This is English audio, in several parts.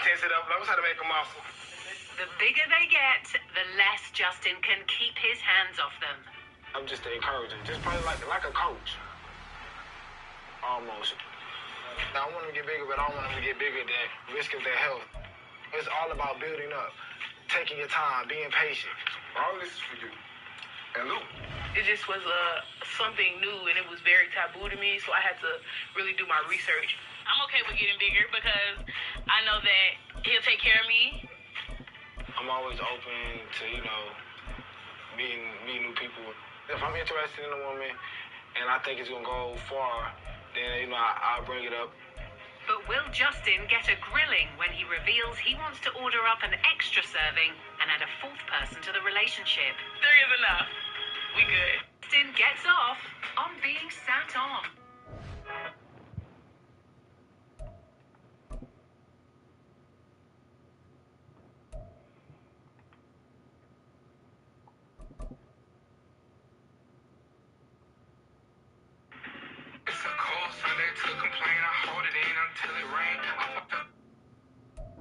Tense it up. Learn how to make a muscle. The bigger they get, the less Justin can keep his hands off them. I'm just encouraging. Just play like a coach. Almost. I want them to get bigger, but I don't want them to get bigger than risking their health. It's all about building up, taking your time, being patient. All this is for you. And Lou. It just was something new, and it was very taboo to me, so I had to really do my research. I'm okay with getting bigger because I know that he'll take care of me. I'm always open to, meeting new people. If I'm interested in a woman and I think it's going to go far, then, I'll bring it up. But will Justin get a grilling when he reveals he wants to order up an extra serving and add a fourth person to the relationship? 3 is enough. We good. Justin gets off on being sat on.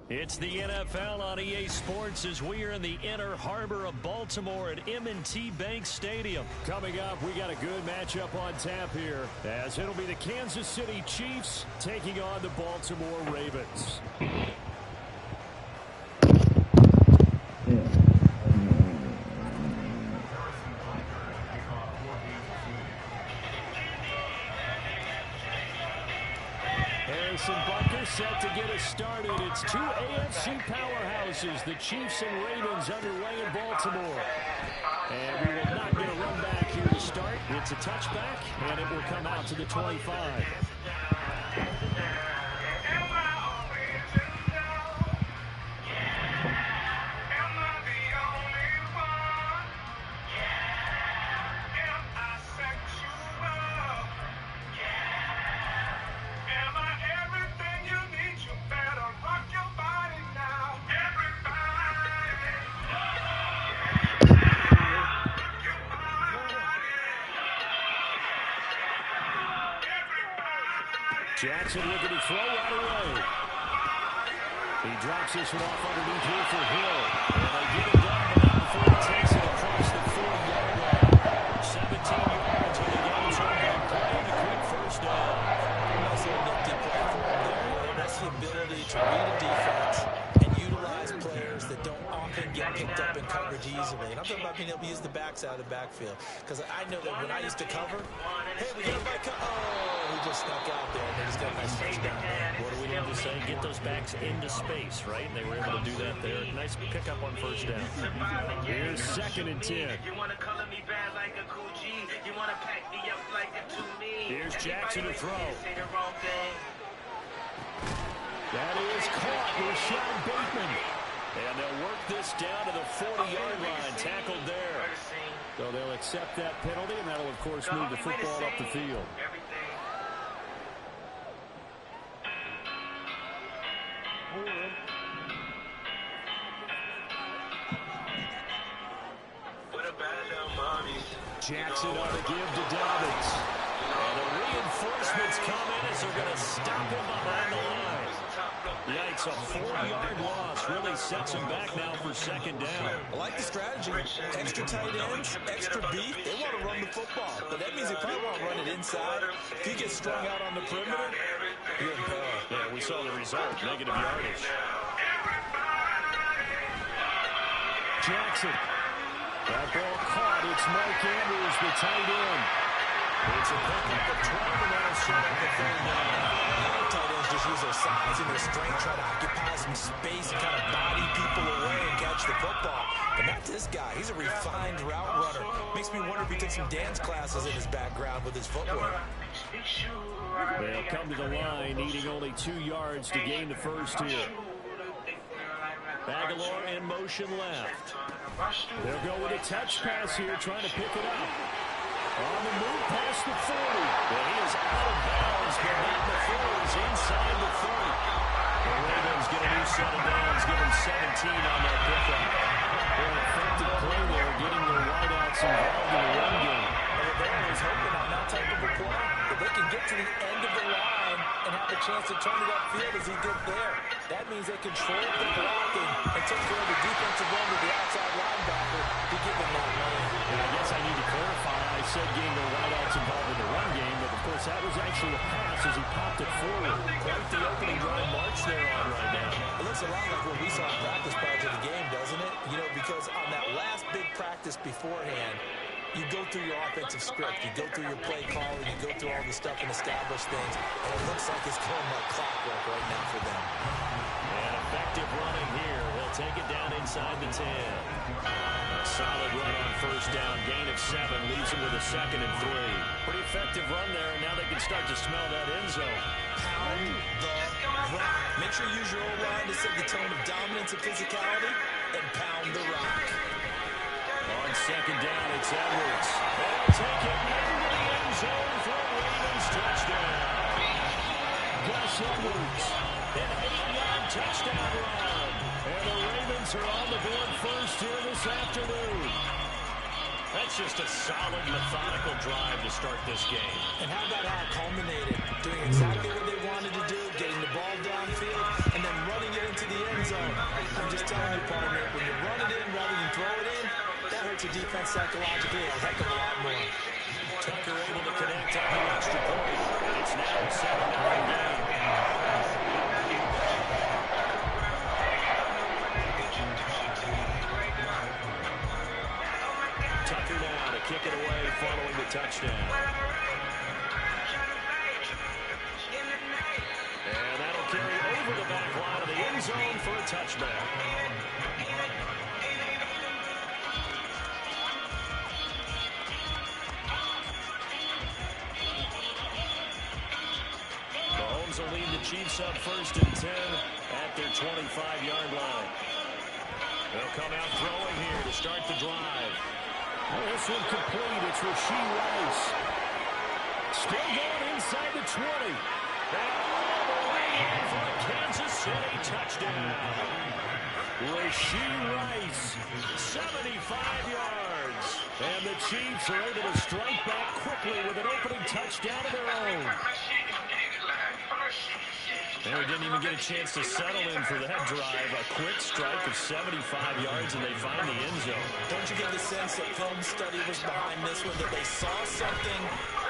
It's the NFL on EA Sports as we are in the inner harbor of Baltimore at M&T Bank Stadium. Coming up, we got a good matchup on tap here, as it'll be the Kansas City Chiefs taking on the Baltimore Ravens. Set to get us started. It's 2 AFC powerhouses, the Chiefs and Ravens, underway in Baltimore. And we will not get a run back here to start. It's a touchback, and it will come out to the 25. Jackson looking to throw right away. He drops this one off underneath here for Hill. And they get it done, but not before he takes it across the 4-yard line. 17 yards when he goes home and playing a quick first down. Nice little nifty play for him there. That's the ability to read a defense and utilize players that don't often get picked up in coverage easily. And I'm talking about being able to use the backs out of the backfield. Because I know that when I used to cover, hey, we got a back. He just snuck out there, and they just got a nice first down. What do we need to say? Get those backs into space, right? And they were able to do that there. Nice pickup on first down. Here's 2nd and 10. Here's Jackson to throw. That is caught with Sean Bateman. And they'll work this down to the 40-yard line. Tackled there. So they'll accept that penalty, and that'll, of course, move the football up the field. Jackson on the give to Dobbins. And the reinforcements come in as they're going to stop him behind the line. Yikes, a 4-yard loss really sets him back now for 2nd down. I like the strategy. Extra tight ends, extra beef. They want to run the football, but that means they probably won't run it inside. If he gets strung out on the perimeter, you're in peril. Yeah, we saw the result, negative yardage. Jackson. That ball caught. It's Mike Andrews, the tight end. It's a pickup of 12, and that'll set up the 3rd down. Tight ends just use their size and their strength, try to occupy some space and kind of body people away and catch the football. But not this guy. He's a refined route runner. Makes me wonder if he took some dance classes in his background with his footwork. They'll come to the line, needing only 2 yards to gain the first here. Aguilar in motion left. They'll go with a touch pass here, trying to pick it up. On the move past the 40. Well, he is out of bounds, but not before he's inside the 30. The Ravens get a new set of downs, give him 17 on that pickup. An effective play there, getting their wideouts involved in the run game. And the Ravens is hoping on that type of a play that they can get to the end of the line and have a chance to turn it upfield as he did there. That means they controlled the blocking and took care of the defensive run with the outside linebacker to give them that lane. And I guess I need to clarify. I said getting the wideouts involved in the run game, but of course that was actually a pass as he popped it forward. Quite the opening drive march they're on right now. It looks a lot like what we saw in practice prior to the game, doesn't it? You know, because on that last big practice beforehand, you go through your offensive script, you go through your play calling, you go through all the stuff and establish things, and it looks like it's going like clockwork right now for them. And effective running here. He'll take it down inside the 10. A solid run on first down. Gain of 7 leaves him with a 2nd and 3. Pretty effective run there, and now they can start to smell that end zone. Pound the rock. Make sure you use your O-line to set the tone of dominance and physicality, and pound the rock. On second down, it's Edwards. They'll take it into the end zone for a Ravens touchdown. Gus Edwards, an 8-yard touchdown run. And the Ravens are on the board first here this afternoon. That's just a solid, methodical drive to start this game. And how about how it culminated? Doing exactly what they wanted to do, getting the ball downfield, and then running it into the end zone. I'm just telling you, partner, when you run it in rather than throw it in, that hurts your defense psychologically a heck of a lot more. Tucker able to connect on the extra point. It's now a 7-down game. Tucker now to kick it away following the touchdown. And that'll carry over the back line of the end zone for a touchback. Mahomes will lead the Chiefs up 1st and 10 at their 25-yard line. They'll come out throwing here to start the drive. Oh, this one complete. It's Rashee Rice. Still going inside the 20. And all the way in for a Kansas City touchdown. Rashee Rice, 75 yards. And the Chiefs are able to strike back quickly with an opening touchdown of their own. And we didn't even get a chance to settle in for that drive. A quick strike of 75 yards, and they find the end zone. Don't you get the sense that film study was behind this one, that they saw something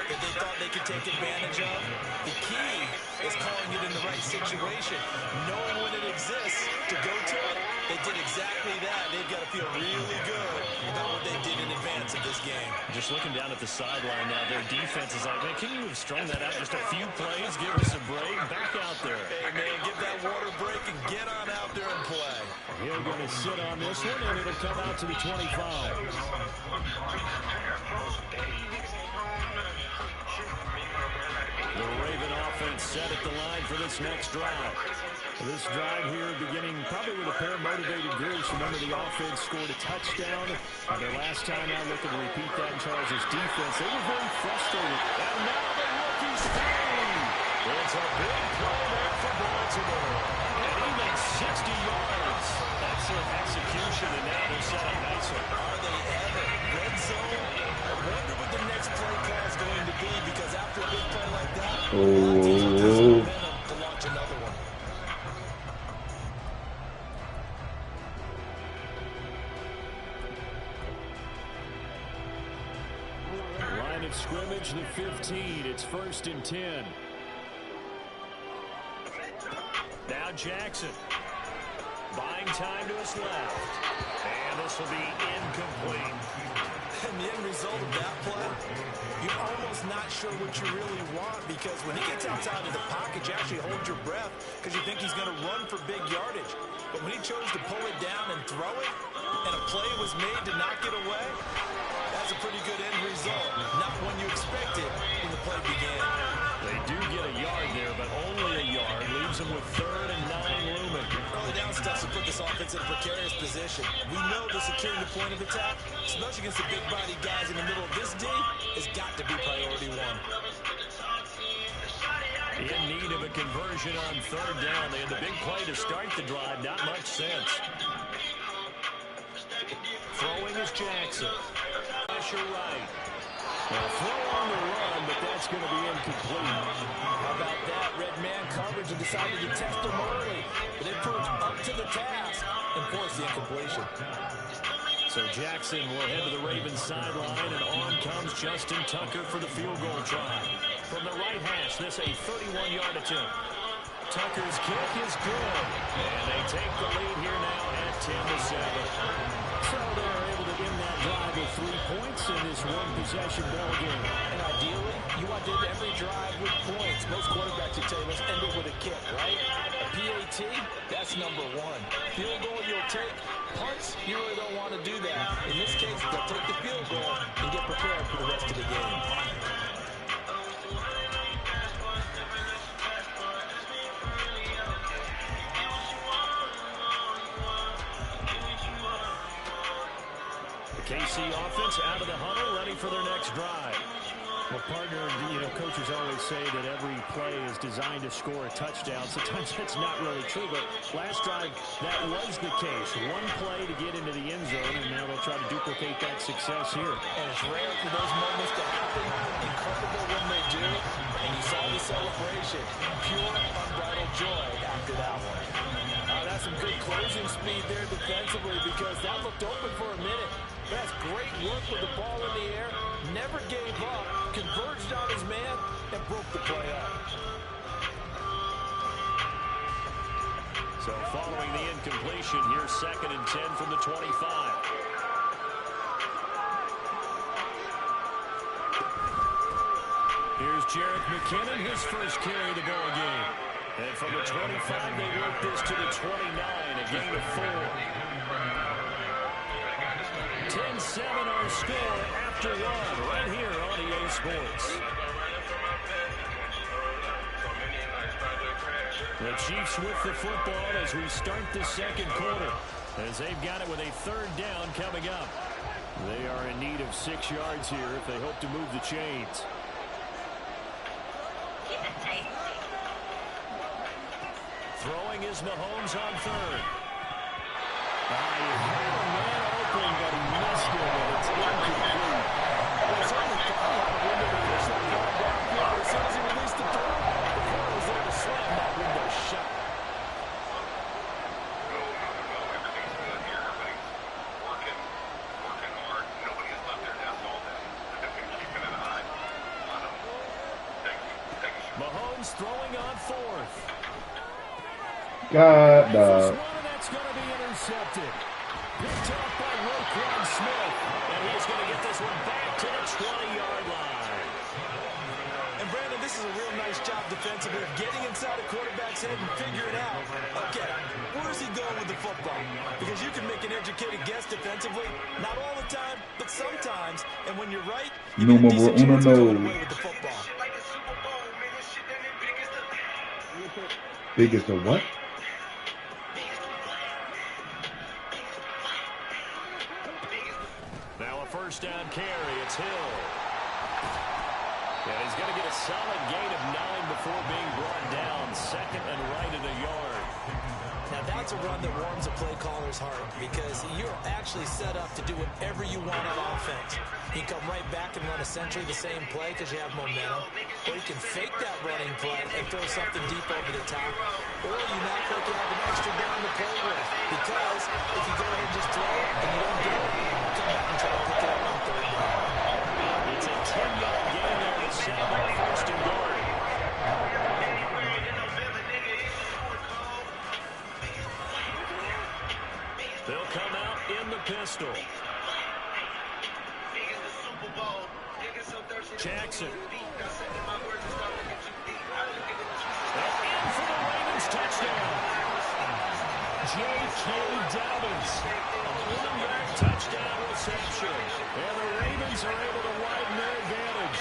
that they thought they could take advantage of? The key is calling it in the right situation, knowing when it exists to go to it. They did exactly that. They've got to feel really good about what they did in advance of this game. Just looking down at the sideline now, their defense is like, man, can you have strung that out just a few plays? Give us a break. Back out there. Hey, man, give that water break and get on out there and play. He'll going to sit on this one, and it'll come out to the 25. The Raven offense set at the line for this next drive. This drive here beginning probably with a pair of motivated groups. Remember, the offense scored a touchdown. Their last time out, looking to repeat that in Charles' defense. They were very frustrated. And now the rookie's free. It's a big play there for Baltimore. And even 60 yards. Excellent execution, and now they're set up nicely. Are they ever? Red zone? I wonder what the next play call is going to be, because after a big play like that, a lot of teams have momentum to launch another one. Line of scrimmage, the 15. It's 1st and 10. Now Jackson. Buying time to his left. And this will be incomplete. And the end result of that play, you're almost not sure what you really want, because when he gets outside of the pocket, you actually hold your breath because you think he's going to run for big yardage. But when he chose to pull it down and throw it, and a play was made to knock it away, that's a pretty good end result. Not one you expected when the play began. They do get a yard there, but only a yard. Leaves them with 3rd and 9 looming. Early down stuff to put this offense in a precarious position. We know the securing the point of attack, especially against the big body guys in the middle of this D, has got to be priority one. In need of a conversion on 3rd down. They had the big play to start the drive. Not much sense. Throwing is Jackson. Pressure right. They'll throw on the run, but that's going to be incomplete. How about that? Red man coverage and decided to test them early. But they proved up to the task and forced the incompletion. So Jackson will head to the Ravens sideline, and on comes Justin Tucker for the field goal try. From the right hash, this a 31-yard attempt. Tucker's kick is good, and they take the lead here now at 10-7. So they're able to end that drive with 3 points in this one-possession ball game. And ideally, you want to end every drive with points. Most quarterbacks, you tell you, let's end it with a kick, right? A PAT, that's number one. Field goal you'll take. Punts, you really don't want to do that. In this case, they'll take the field goal and get prepared for the rest of the game. KC offense out of the huddle, ready for their next drive. Well, partner, coaches always say that every play is designed to score a touchdown. Sometimes that's not really true, but last drive, that was the case. One play to get into the end zone, and now they'll try to duplicate that success here. And it's rare for those moments to happen. Incredible when they do. And you saw the celebration. Pure, unbridled joy after that one. That's some good closing speed there defensively because that looked open for a minute. That's great work with the ball in the air. Never gave up. Converged on his man and broke the play up. So following the incompletion, here's 2nd and 10 from the 25. Here's Jerick McKinnon, his first carry of the ball game. And from the 25, they work this to the 29, a gain of 4. 10-7 our score after 1, right here on EA Sports. The Chiefs with the football as we start the second quarter, as they've got it with a 3rd down coming up. They are in need of 6 yards here if they hope to move the chains. Throwing is Mahomes on 3rd. He had a man open, but he missed it, and it's incomplete. It's only funny how the window to push that ball downfield. As soon as he released the throw, the ball was there to slam that window shut. Working hard. Nobody has left their desk all day. They've been keeping an eye on them. Thank you. Mahomes throwing on 4th. God, That's going to be intercepted. Picked off by Roquan Smith. And he's going to get this one back to the 20-yard line. And Brandon, this is a real nice job defensively of getting inside a quarterback's head and figuring out, okay, where's he going with the football? Because you can make an educated guess defensively, not all the time, but sometimes. And when you're right, you get a decent chance of going away with the football. biggest of what? Now a 1st down carry. It's Hill. And he's going to get a solid gain of 9 before being brought down. 2nd and right at a yard. Now that's a run that warms a play caller's heart because you're actually set up to do whatever you want on offense. You can come right back and run essentially the same play because you have momentum. Or you can fake that running play and throw something deep over the top. Or you act like you have an extra down to play with. Because if you go ahead and just throw it and you don't do it, you come back and try to pick it up on 3rd down. It's a 10-yard gain there to set up 1st and goal. They'll come out in the pistol. Jackson. And in for the Ravens touchdown. J.K. Dobbins. A 1-yard touchdown reception. And the Ravens are able to widen their advantage.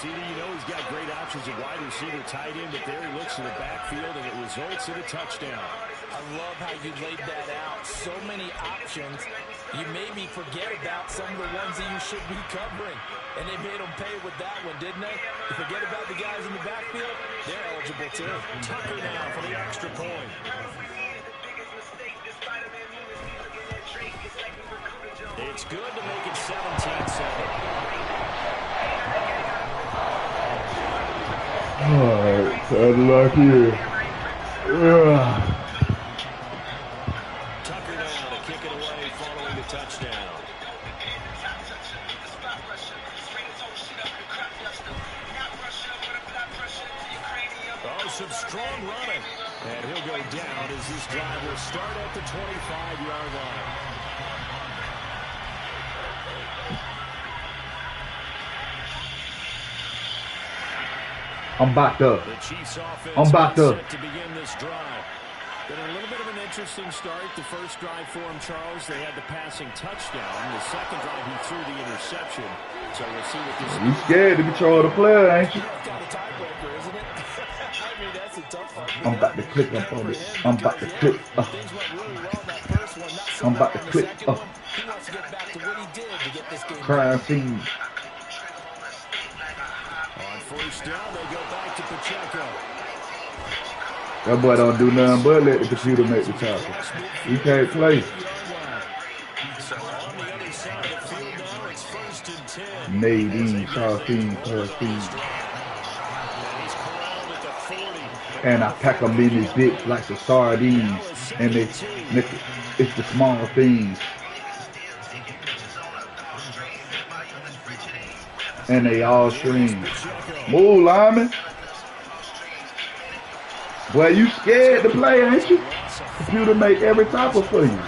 CD, he's got great options at wide receiver, tight end, but there he looks to the backfield, and it results in a touchdown. I love how you laid that out. So many options. You made me forget about some of the ones that you should be covering. And they made them pay with that one, didn't they? You forget about the guys in the backfield, they're eligible too. Tucker now for the extra point. Looks good to make it 17-7. Alright, time to lock in. Tucker now to kick it away following the touchdown. Oh, some strong running. And he'll go down as this drive will start at the 25-yard line. I'm back up. The Chiefs offense set to begin this drive. Been a little bit of an interesting start. The first drive for him, Charles, they had the passing touchdown. The second drive, he threw the interception. So we'll see what this is. You scared to control the player, ain't you? I'm about to click up on it. I'm about to click up. I'm about to click up. Crime scene. On first down, they go back to Pacheco. That boy don't do nothing but let the computer make the tackle. He can't play. So on the other side of the field now, it's 1st and 10. Nadine, Charlene, and I pack them in his dick like the sardines. And it's the small things. And they all scream. Move, lineman. Well, you scared to play, ain't you? Computer make every tackle for you.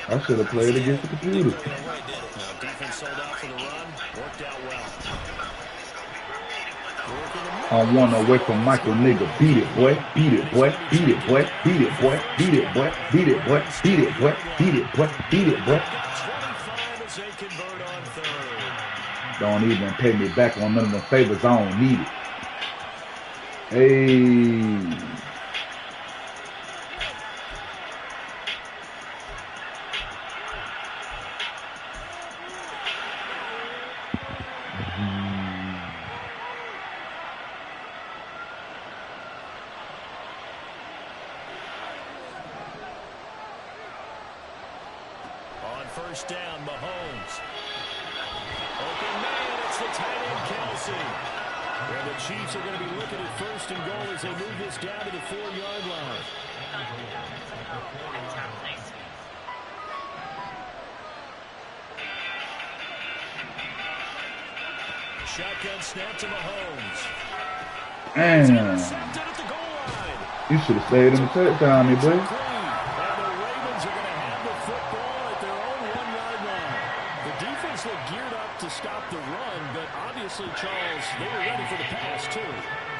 I should have played against the computer. Defense sold out for the run. Worked out well. I want away from Michael, nigga. Beat it, boy. Beat it, boy. Beat it, boy. Beat it, boy. Beat it, boy. Beat it, boy. Beat it, boy. Beat it, boy. Beat it, boy. Don't even pay me back on none of the favors. I don't need it. Hey. First down, Mahomes. Open man, it's the tight end, Kelsey. And the Chiefs are going to be looking at 1st and goal as they move this down to the 4-yard line. Shotgun snap to Mahomes. And you should have stayed in the touchdown, me boy. To stop the run, but obviously, Charles, they were ready for the pass, too.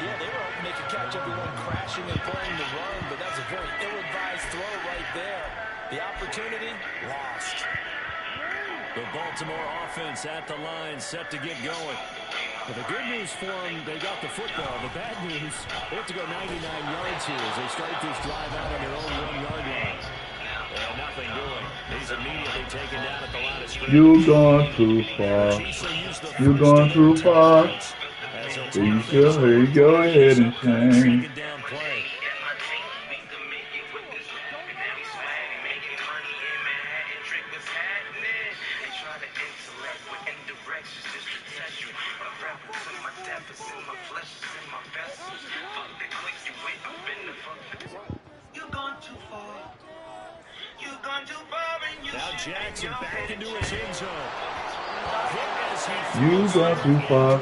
Yeah, they were hoping they could catch everyone crashing and playing the run, but that's a very ill-advised throw right there. The opportunity, lost. The Baltimore offense at the line, set to get going. But the good news for them, they got the football. The bad news, they have to go 99 yards here as they start this drive out on their own 1-yard line. Well, nothing doing. He's immediately taken down at the line of scrimmage. You gone too far. You gone too far. You should go ahead and change. Now Jackson back into his end zone. You gone too far.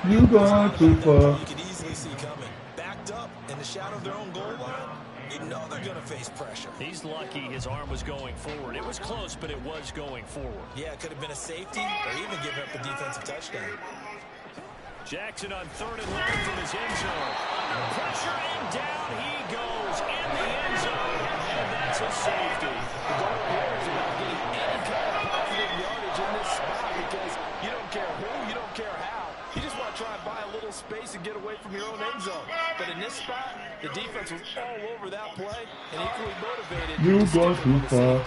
You gone too far. You can easily see coming. Backed up in the shadow of their own goal line. You know they're going to face pressure. He's lucky his arm was going forward. It was close, but it was going forward. Yeah, it could have been a safety or even giving up a defensive touchdown. Jackson on 3rd and long from his end zone. Pressure and down he goes in the end zone. And that's a safety. The goal here is about getting any kind of positive yardage in this spot because you don't care who, you don't care how. You just want to try and buy a little space and get away from your own end zone. But in this spot, the defense was all over that play and equally motivated. You gone too far.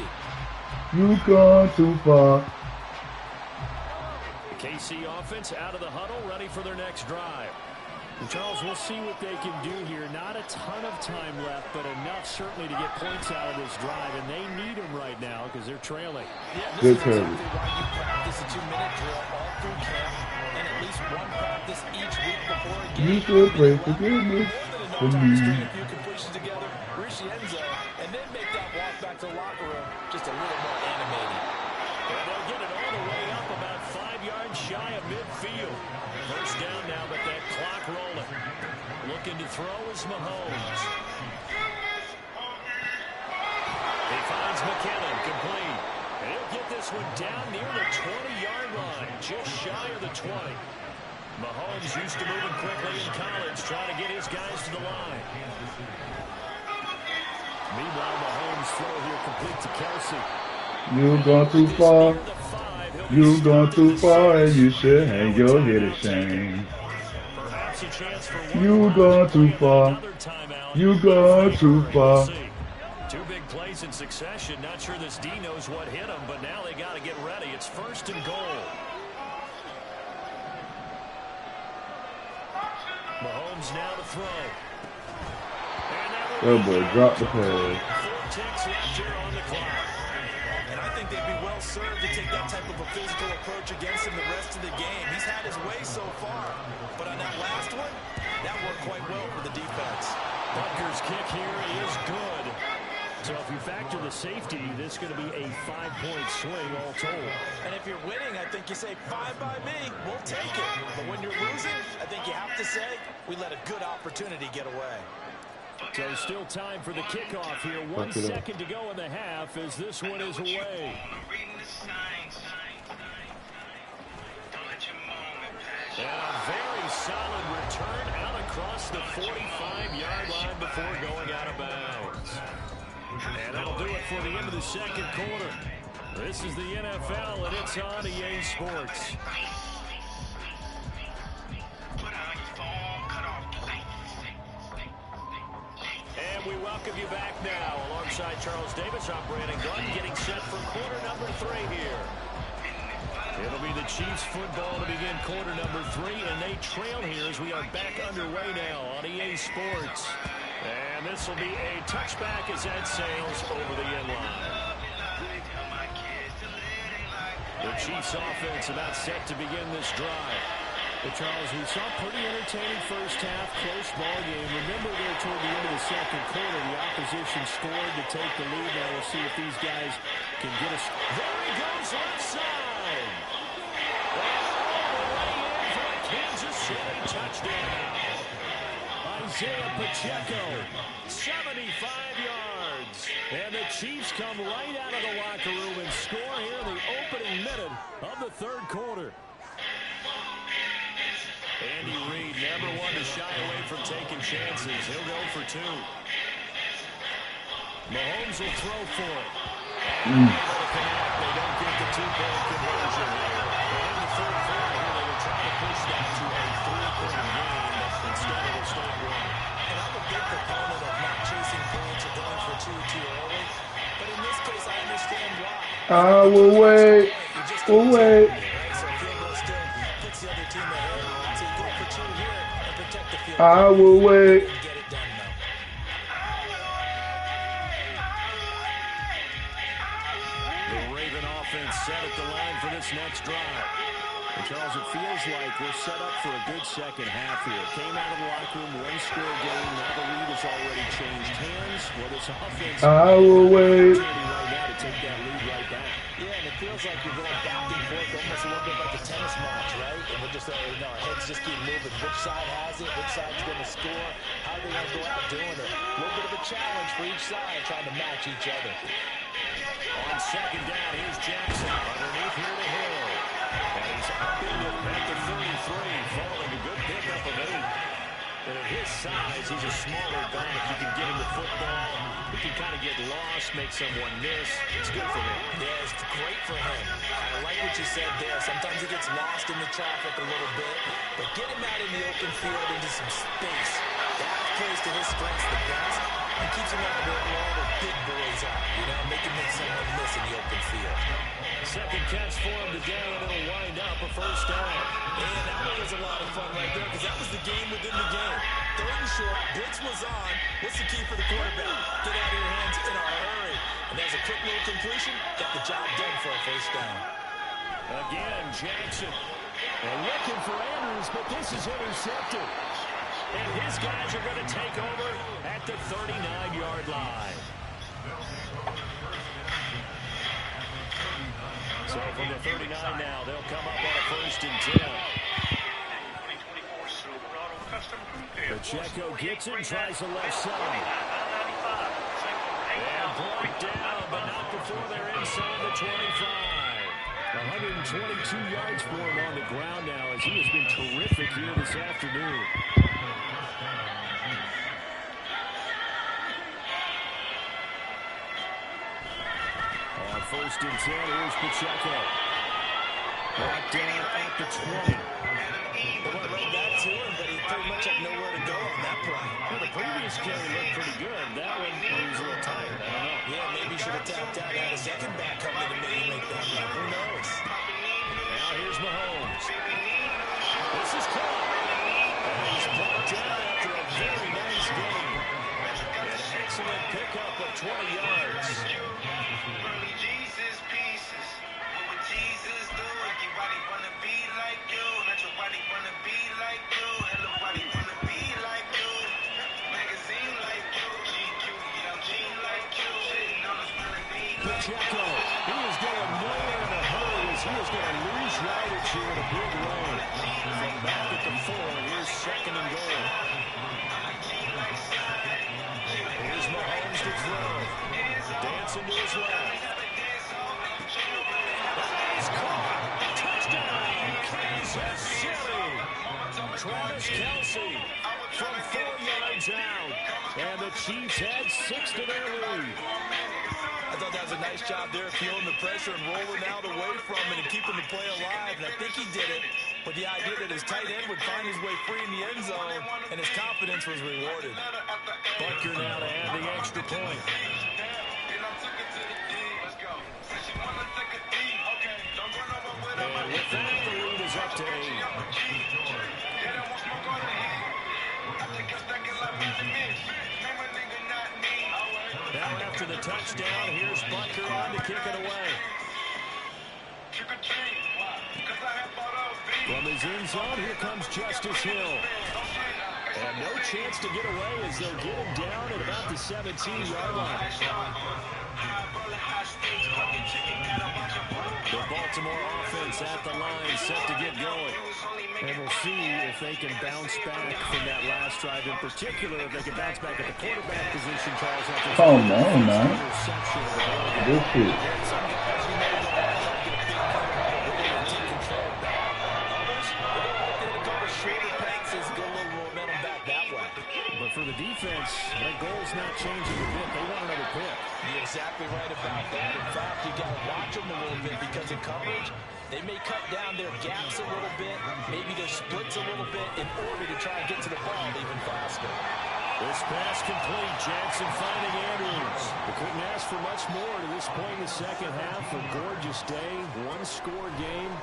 You gone too far. KC offense out of the huddle, ready for their next drive. Charles, we'll see what they can do here. Not a ton of time left, but enough certainly to get points out of this drive, and they need them right now because they're trailing. Yeah, Good this is coverage. exactly why you practice a 2-minute drill all through camp and at least one practice each week before a game. You should pray forgiveness for More than enough time to string me. a few completions together, reach the end zone, and then make that walk back to the locker room just a little more animated. And they'll get it all the way up about 5 yards shy of midfield. First down now, but that clock rolling. Looking to throw is Mahomes. He finds McKinnon, complete. And he'll get this one down near the 20-yard line, just shy of the 20. Mahomes used to moving quickly in college, trying to get his guys to the line. Meanwhile, Mahomes throw here complete to Kelsey. You've gone too far. You've gone too far, and you should hang your head in shame. Perhaps a chance for one. You've gone too far. Another timeout. You've gone too far. Two big plays in succession. Not sure this D knows what hit him, but now they got to get ready. It's first and goal. Mahomes now to throw. That boy dropped the pass. 4 ticks left here on the clock. And I think they'd be well served to take that type of a physical approach against him the rest of the game. He's had his way so far, but on that last one, that worked quite well for the defense. Butker's kick here is good. So if you factor the safety, this is going to be a 5-point swing all told. And if you're winning, I think you say, 5 by me, we'll take it. But when you're losing, I think you have to say, we let a good opportunity get away. So still time for the kickoff here. 1 second to go in the half as this one is away. And a very solid return out across the 45-yard line before going out of bounds. And that'll do it for the end of the second quarter. This is the NFL, and it's on EA Sports. And we welcome you back now. Alongside Charles Davis, I'm Brandon Gunn, getting set for quarter number 3 here. It'll be the Chiefs football to begin quarter number 3, and they trail here as we are back underway now on EA Sports. And this will be a touchback as that sails over the end line. The Chiefs offense about set to begin this drive. But Charles, we saw pretty entertaining first half, close ball game. Remember there toward the end of the second quarter, the opposition scored to take the lead. Now we'll see if these guys can get us. There he goes, left side. And all the way in for a Kansas City touchdown. Isaiah Pacheco, 75 yards. And the Chiefs come right out of the locker room and score here in the opening minute of the third quarter. Andy Reid, never one to shy away from taking chances. He'll go for 2. Mahomes will throw for it. They don't get the 2-point conversion here. In the third quarter, they will try to push that to a 3-point game. Instead, it will stay at 1. And I'm a big proponent of not chasing points or going for 2 too early. But in this case, I understand why. I will wait. We'll wait. So field goal still puts the other team ahead. So you go for 2 here and protect the field. I will wait. And get it done now. The Raven offense set at the line for this next drive. And Charles, it feels like we're set up for a good second half here. Came out of the locker room, 1-score game. Now the lead has already changed hands. Well, this offense I will wait. right now to take that lead right back. Yeah, and it feels like you're going back and forth, almost a little bit like a tennis match, right? And we're just, our heads just keep moving. Which side has it? Which side's going to score? How are they going to go out doing it? A little bit of a challenge for each side, trying to match each other. On second down, here's Jackson. Underneath here to Hill. And he's up in at the 33, following a good pickup of 8. And at his size, he's a smaller guy. If you can get him the football, he can kind of get lost, make someone miss. It's good for him. Yeah, it's great for him. I like what you said there. Sometimes he gets lost in the traffic a little bit, but get him out in the open field into some space. That plays to his strengths the best. It keeps him out where all the big boys are, make him make someone miss in the open field. Second catch for him today, and it'll wind up a first down. And that one was a lot of fun right there because that was the game within the game. Third and short, blitz was on. What's the key for the quarterback? Get out of your hands in a hurry. And there's a quick little completion. Got the job done for a first down. Again, Jackson. They're looking for Andrews, but this is intercepted. And his guys are going to take over at the 39-yard line. So from the 39 now, they'll come up on a 1st and 10. Pacheco gets it, tries the left side. And brought down, but not before they're inside the 25. 122 yards for him on the ground now as he has been terrific here this afternoon. On 1st and 10, here's Pacheco. Brought down at the 20. Well, I read that to him, but he pretty much had nowhere to go on that play. Well, the previous carry looked pretty good. That one, he was a little tired. I don't know. Yeah, maybe he should have tapped out. Had a second back coming to maybe make that run. Who knows? Now here's Mahomes. This is caught. And he's brought down after a very nice game. An excellent pickup of 20 yards. Pacheco, he is going nowhere in a hurry as he is going to lose yardage here in a big run. From back at the 4, here's 2nd and goal. Here's Mahomes to throw. Dancing to his left. That is caught. Touchdown, Kansas City. Travis Kelce from 4 yards out. And the Chiefs had 6 to their lead. I thought that was a nice job there, feeling the pressure and rolling out away from it and keeping the play alive. And I think he did it with the idea that his tight end would find his way free in the end zone, and his confidence was rewarded. Butker now to add the extra point. And with that, the lead is up to 8. Now after the touchdown, here's Butker on to kick it away. From his end zone, here comes Justice Hill. And no chance to get away as they'll get him down at about the 17-yard line. The Baltimore offense at the line, set to get going. And we'll see if they can bounce back from that last drive. In particular, if they can bounce back at the quarterback position, Charles. Come on, man. This shit. But for the defense, that goal's not changing a bit. They want another pick. You're exactly right about that. In fact, you got to watch them a little bit because in coverage, they may cut down their gaps a little bit, maybe their splits a little bit in order to try and get to the ball even faster. This pass complete. Jackson finding Andrews. They couldn't ask for much more to this point in the second half. A gorgeous day, one-score game.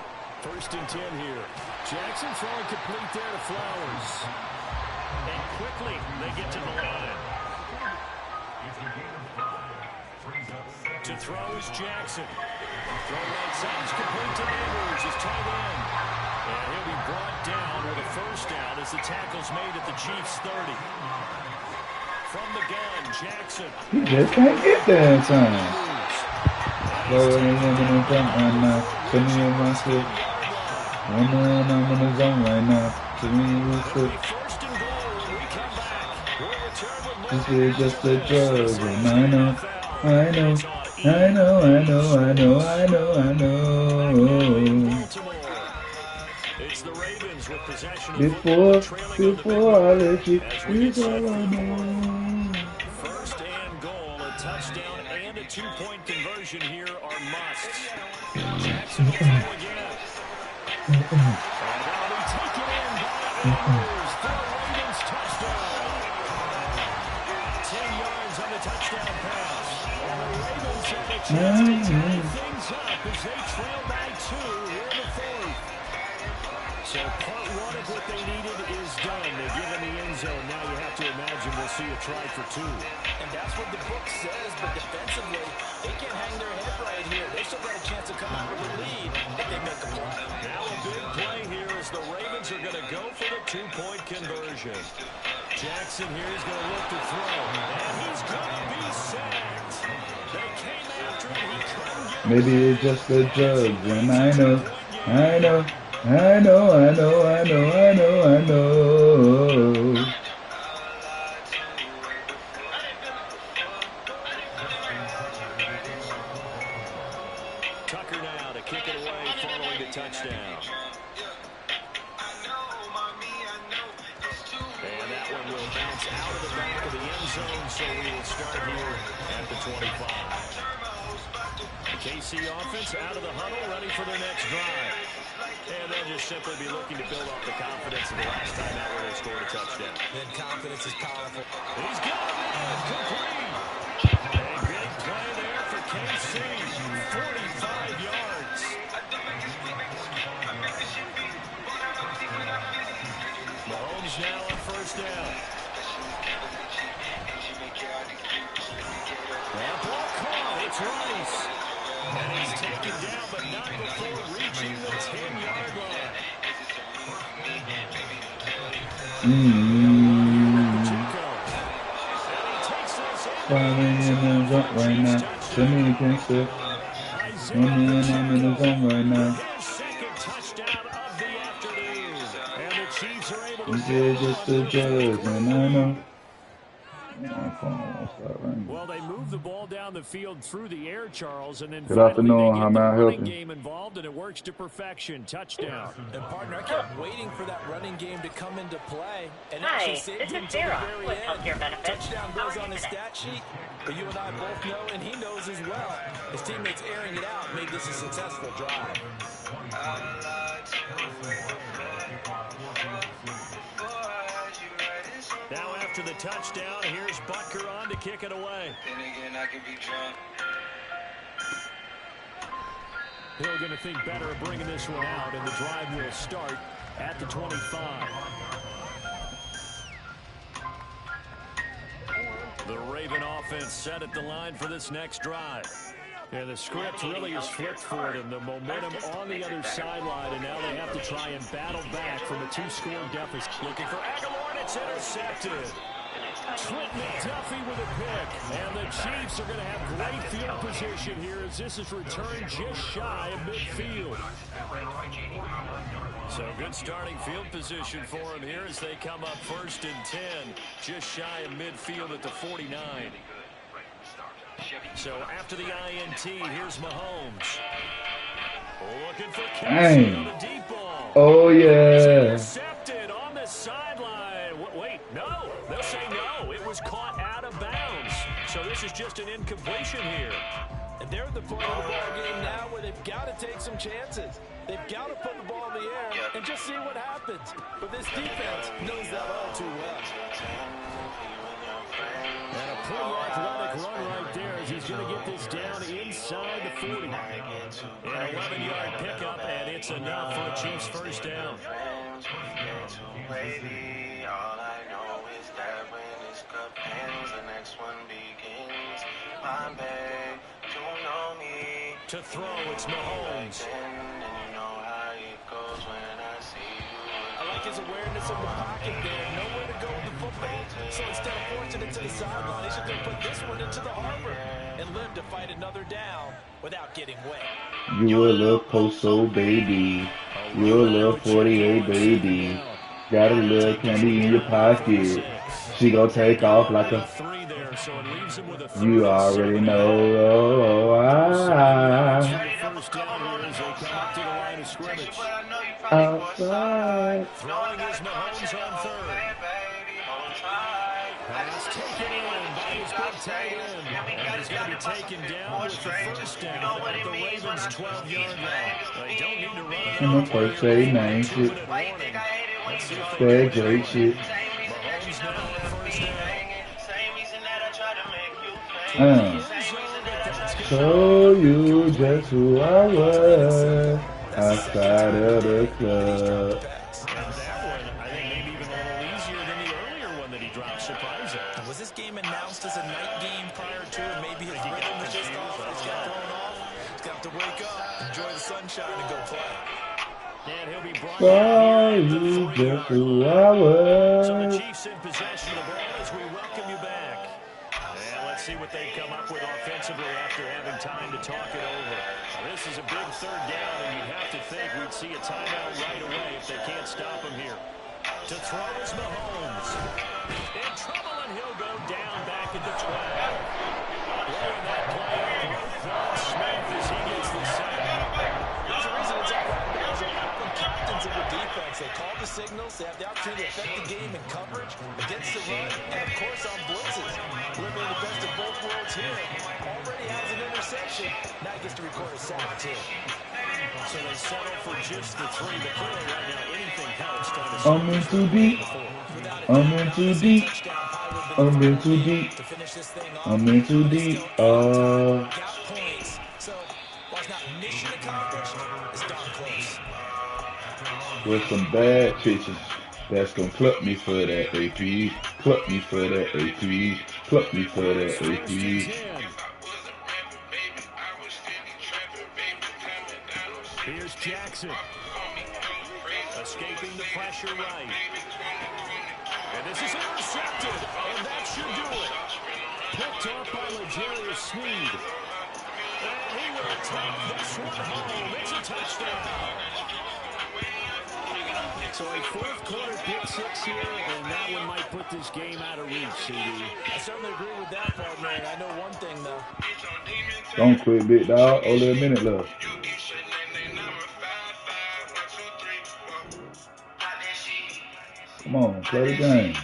1st and 10 here. Jackson throwing complete there to Flowers. And quickly, they get to the line. To throw is Jackson. Throw right side is complete to Andrews, his tight end. And he'll be brought down with a first down as the tackle's made at the Chiefs' 30. From the gun, Jackson. He just can't get there in time. Put me in my slip. I'm in the zone right now. Put me in my slip. This is just a drug, and I know. It's the Ravens with possession Before I let you, here's all I know. 1st and goal, a touchdown and a 2-point conversion here are musts. Jackson will throw again. And that'll be taken in by Andrews for a Ravens touchdown. 10 yards on the touchdown pass. And the Ravens have a chance to tie things up as they trail by 2 here in the 4th. So So part one of what they needed is done. They give him the end zone. Now you have to imagine we'll see a try for 2. And that's what the book says, but defensively, they can't hang their head right here. They still got a chance to come out with a lead if they make a play. Now a big play here as the Ravens are going to go for the 2-point conversion. Jackson here is going to look to throw, and he's going to be sacked. They came after him. He couldn't get Maybe it's just a judge, and I know. I know. Tucker now to kick it away following the touchdown. And that one will bounce out of the back of the end zone, so we will start here at the 25. The KC offense out of the huddle, ready for their next drive. And they'll just simply be looking to build off the confidence of the last time out where they scored a touchdown. And confidence is powerful. He's got it, complete. A big play there for KC, 45 yards. Mahomes now on first down. That ball caught, it's Rice. And he's taken down, but not before reaching the 10-yard line. Falling in the zone right now. Swimming against it. I'm in the zone right now. Second touchdown of the afternoon. And the Chiefs are able to It's just a judge, and I know. Well, they move the ball down the field through the air, Charles, and then Good afternoon. they How get may the I help running you? game involved, and it works to perfection. Touchdown. And partner, I kept waiting for that running game to come into play. And Hi, actually saved this him is till the Sarah very with end. Healthcare Benefits. Touchdown How goes are on you his today? stat sheet, but you and I both know, and he knows as well. His teammates airing it out made this a successful drive. Now after the touchdown, here's Butker on to kick it away. Then again, I can be drunk. Hill going to think better of bringing this one out, and the drive will start at the 25. The Raven offense set at the line for this next drive. And the script really is flipped for them. The momentum on the other sideline, and now they have to try and battle back from a 2-score deficit. Looking for Aguilar, and it's intercepted. Trent McDuffie with a pick. And the Chiefs are going to have great field position here as this is returned just shy of midfield. So good starting field position for them here as they come up 1st and 10, just shy of midfield at the 49. So after the INT, here's Mahomes. Looking for Casey on the deep ball. Oh, yeah. Intercepted on the sideline. Wait, no. They'll say no. It was caught out of bounds. So this is just an incompletion here. And they're at the point of the ball game now where they've got to take some chances. They've got to put the ball in the air and just see what happens. But this defense knows that all too well. And a pretty athletic run right there as he's going to get this down inside the 40. An 11-yard pickup, and it's enough for a Chiefs first down. Baby, all I know is that when this cup ends, the next one begins. My babe, you know me. To throw, it's Mahomes. And you know how it goes when I see you. I like his awareness of the pocket there. Nowhere to go with the football. So instead of forcing it to the sideline, he should put this one into the harbor and live to fight another down without getting wet. You a little post-so baby. You a little 48 baby. Got a little candy in your pocket. She gon' take off like a... You already know. Outside. Throwing is Mahomes on third. Pass taken in by his big tight end. And he's going to be taken down with the first down at the Ravens' 12-yard line. They don't need to run I'm a first say name shit. That great shit. Mahomes now on first down. Show you just who I was outside of the club. surprising. Was this game announced as a night game prior to it? Maybe his rhythm was just off. He's got thrown off. He's got to wake up, enjoy the sunshine, and go play. And he'll be brought Sorry, just who I was. So the Chiefs in possession of the ball as we welcome you back. And let's see what they come up with offensively after having time to talk it over. Now, this is a big third down, and you'd have to think we'd see a timeout right away if they can't stop him here. To throw is Mahomes. In trouble, and he'll go down back at the 12. Laying that play up, Roquan Smith as he gets the sack. There's a reason it's all right. There's a lot of them captains of the defense. They call the signals. They have the opportunity to affect the game in coverage, against the run, and, of course, on blitzes. Delivering the best of both worlds here. Already has an interception. Now he gets to record a sack, too. So they settle for just the 3, but clearly right now anything helps trying to I'm in too deep. I'm in too deep. I'm in too deep. I'm in too deep. Got points. So, while it's not mission accomplished, it's darn close. With some bad pitches. That's gonna cluck me for that AP. Cluck me for that AP. Cluck me for that AP. Here's Jackson. Escaping the pressure right. And this is intercepted. And that should do it. Picked up by L'Jarius Sneed. And he will take this one home. It's a touchdown. So a fourth quarter pick 6 here, and that one might put this game out of reach, CD. I certainly agree with that part, man. I know one thing, though. Don't quit, big dog. Only a minute left. Come on, play the game.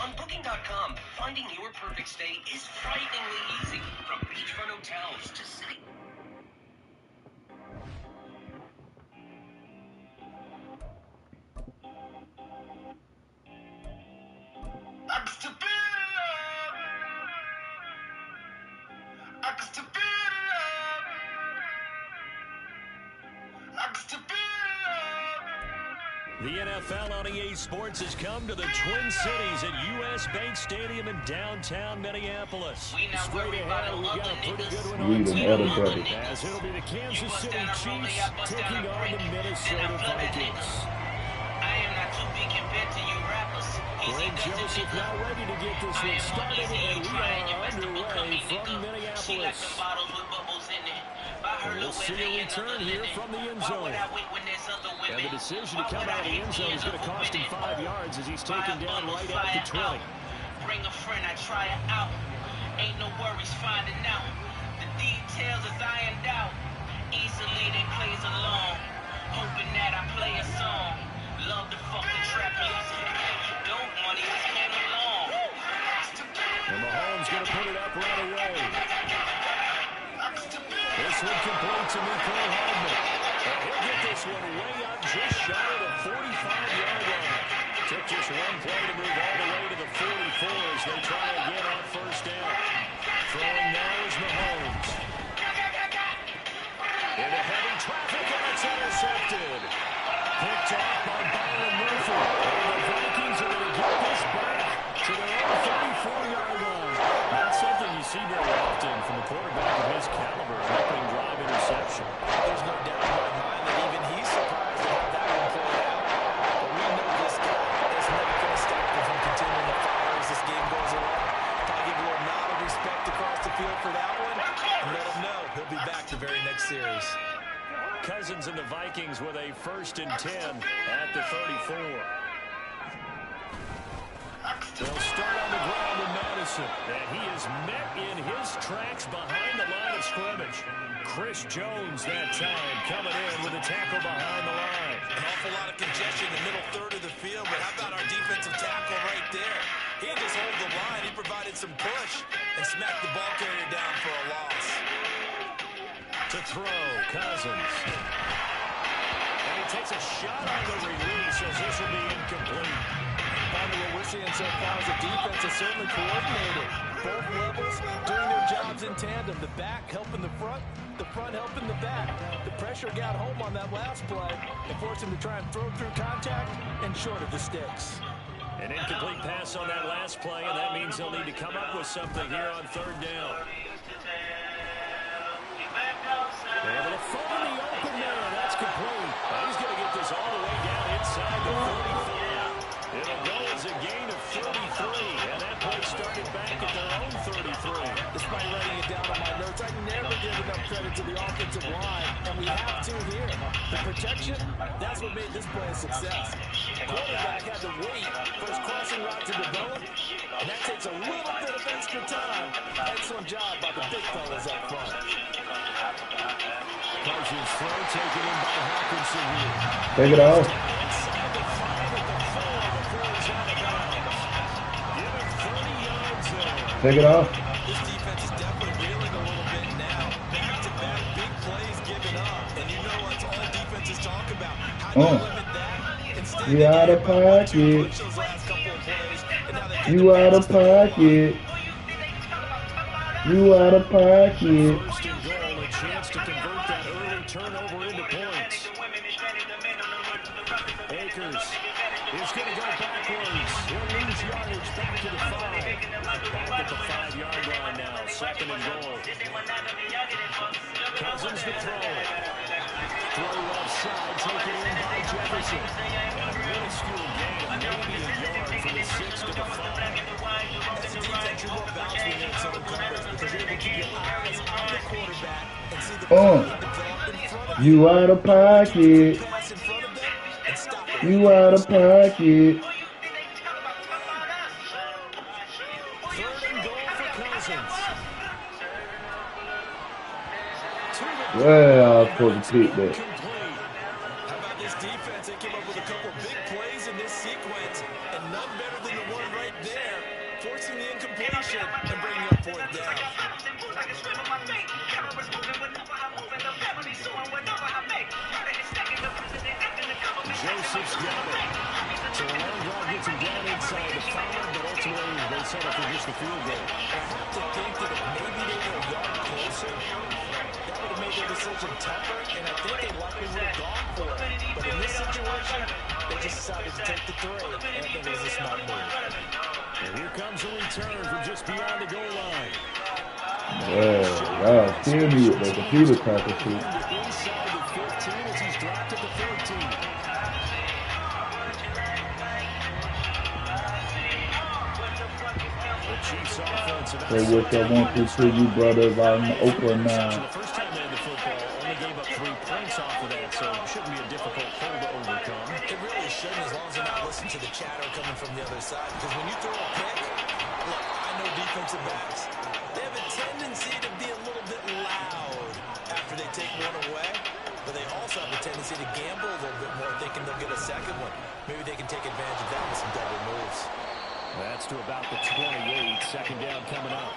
On Booking.com, finding your perfect stay is frighteningly easy. From beachfront hotels to city. The NFL on EA Sports has come to the Twin Cities at U.S. Bank Stadium in downtown Minneapolis. Straight ahead, we got a pretty good one on tonight, as it'll be the Kansas City Chiefs taking on the Minnesota Vikings. Greg Joseph now ready to get this one started, and we are underway from Minneapolis. And we'll see a return here from the end zone. And the decision to come out of the end zone is going to cost him 5 yards as he's taken down right at the 20. Bring a friend, I try it out. Ain't no worries finding out. The details is ironed out. Easily they plays along. Hoping that I play a song. Love the fucking trap music. Don't money, I came along. And Mahomes going to put it up right away. This one complete to Mecole Hardman. And he'll get this one way up just shy of the 45-yard line. Took just one play to move all the way to the 44 as they try again on first down. Throwing now is Mahomes. Into heavy traffic, and it's intercepted. Picked off by Byron Murphy. And the Vikings are going to get this back to their own 34-yard line. Not something you see very often from a quarterback of his caliber, an opening drive interception. There's no doubt in my mind that even he's surprised at how that one played out. But we know this guy is not going to stop him from continuing to fire as this game goes along. Gotta give a little nod of respect across the field for that one, and let him know he'll be back the very next series. Cousins and the Vikings with a 1st and 10 at the 34. They'll start on the ground, and that is Wilson, and he is met in his tracks behind the line of scrimmage. Chris Jones that time coming in with a tackle behind the line. An awful lot of congestion in the middle third of the field, but how about our defensive tackle right there? He didn't just hold the line, he provided some push and smacked the ball carrier down for a loss. To throw, Cousins. And he takes a shot on the release as this will be incomplete. Finally, what we're seeing so far is the defense is certainly coordinated. Both levels doing their jobs in tandem. The back helping the front helping the back. The pressure got home on that last play and forced him to try and throw through contact and short of the sticks. An incomplete pass on that last play, and that means they'll need to come up with something here on third down. They're able to find the open man. That's complete. He's going to get this all the way down inside the 34. It'll go as a gain of 33, and that play started back at their own 33. Despite writing it down on my notes, I never give enough credit to the offensive line, and we have to here. The protection, that's what made this play a success. Quarterback had to wait for his crossing route to develop, and that takes a little bit of extra time. Excellent job by the big fellas up front. Cousins throw taken in by Hawkinson here. Take it off. Inside the 5 at the 4 before he's out of bounds. Give him 30 yards there. Take it off. This defense is definitely reeling a little bit now. Back-to-back big plays given up, and you know what all defenses talk about. How do you limit that? Instead, You out of pocket. those last couple of plays, and now they You out of pocket. You out of pocket. First and goal, a chance to convert that early turnover into points. Akers is going to go backwards. He'll lose yardage back to the 5. Back at the 5-yard line now. Second and goal. Cousins to throw. Throw left side, taken in by Jefferson. A minuscule gain, maybe a yard from the 6 to the 5. As a defense, you're more bouncing in zone coverage because you're able to keep your eyes on the quarterback and see the play develop in front of you. You out of pocket. Pass in front of them and stop it. You out of pocket. Third and goal for Cousins. Well, I was supposed to pick that. How about this defense? They came up with a couple big plays in this sequence, and none better than the one right there, forcing the incompletion and bringing up fourth down. Joseph's got it. So a long drive gets him down inside the 5, but ultimately they settle for just a field goal. I have to think that if maybe they were a yard closer, that would have made their decision tougher, and I think they likely would have gone for it. But in this situation, they just decided to take the 3, and I think it was a smart move. And here comes a return from just beyond the goal line. Well, y'all kill me with the computer cracker shit. Inside the 15 as he's dropped at the 14. The Chiefs offensive. Say what y'all want to you brothers out in Oakland now. The first time they had the football, only gave up 3 points off of that, so it shouldn't be a difficult hole to overcome. It really shouldn't, as long as they're not listening to the chatter coming from the other side. Because when you throw a pick, look, I know defensive backs, they have a tendency to be a little bit loud after they take one away. But they also have a tendency to gamble a little bit more, thinking they'll get a second one. Maybe they can take advantage of that with some double moves. That's to about the 28. Second down coming up.